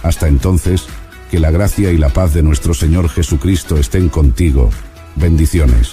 Hasta entonces, que la gracia y la paz de nuestro Señor Jesucristo estén contigo. Bendiciones.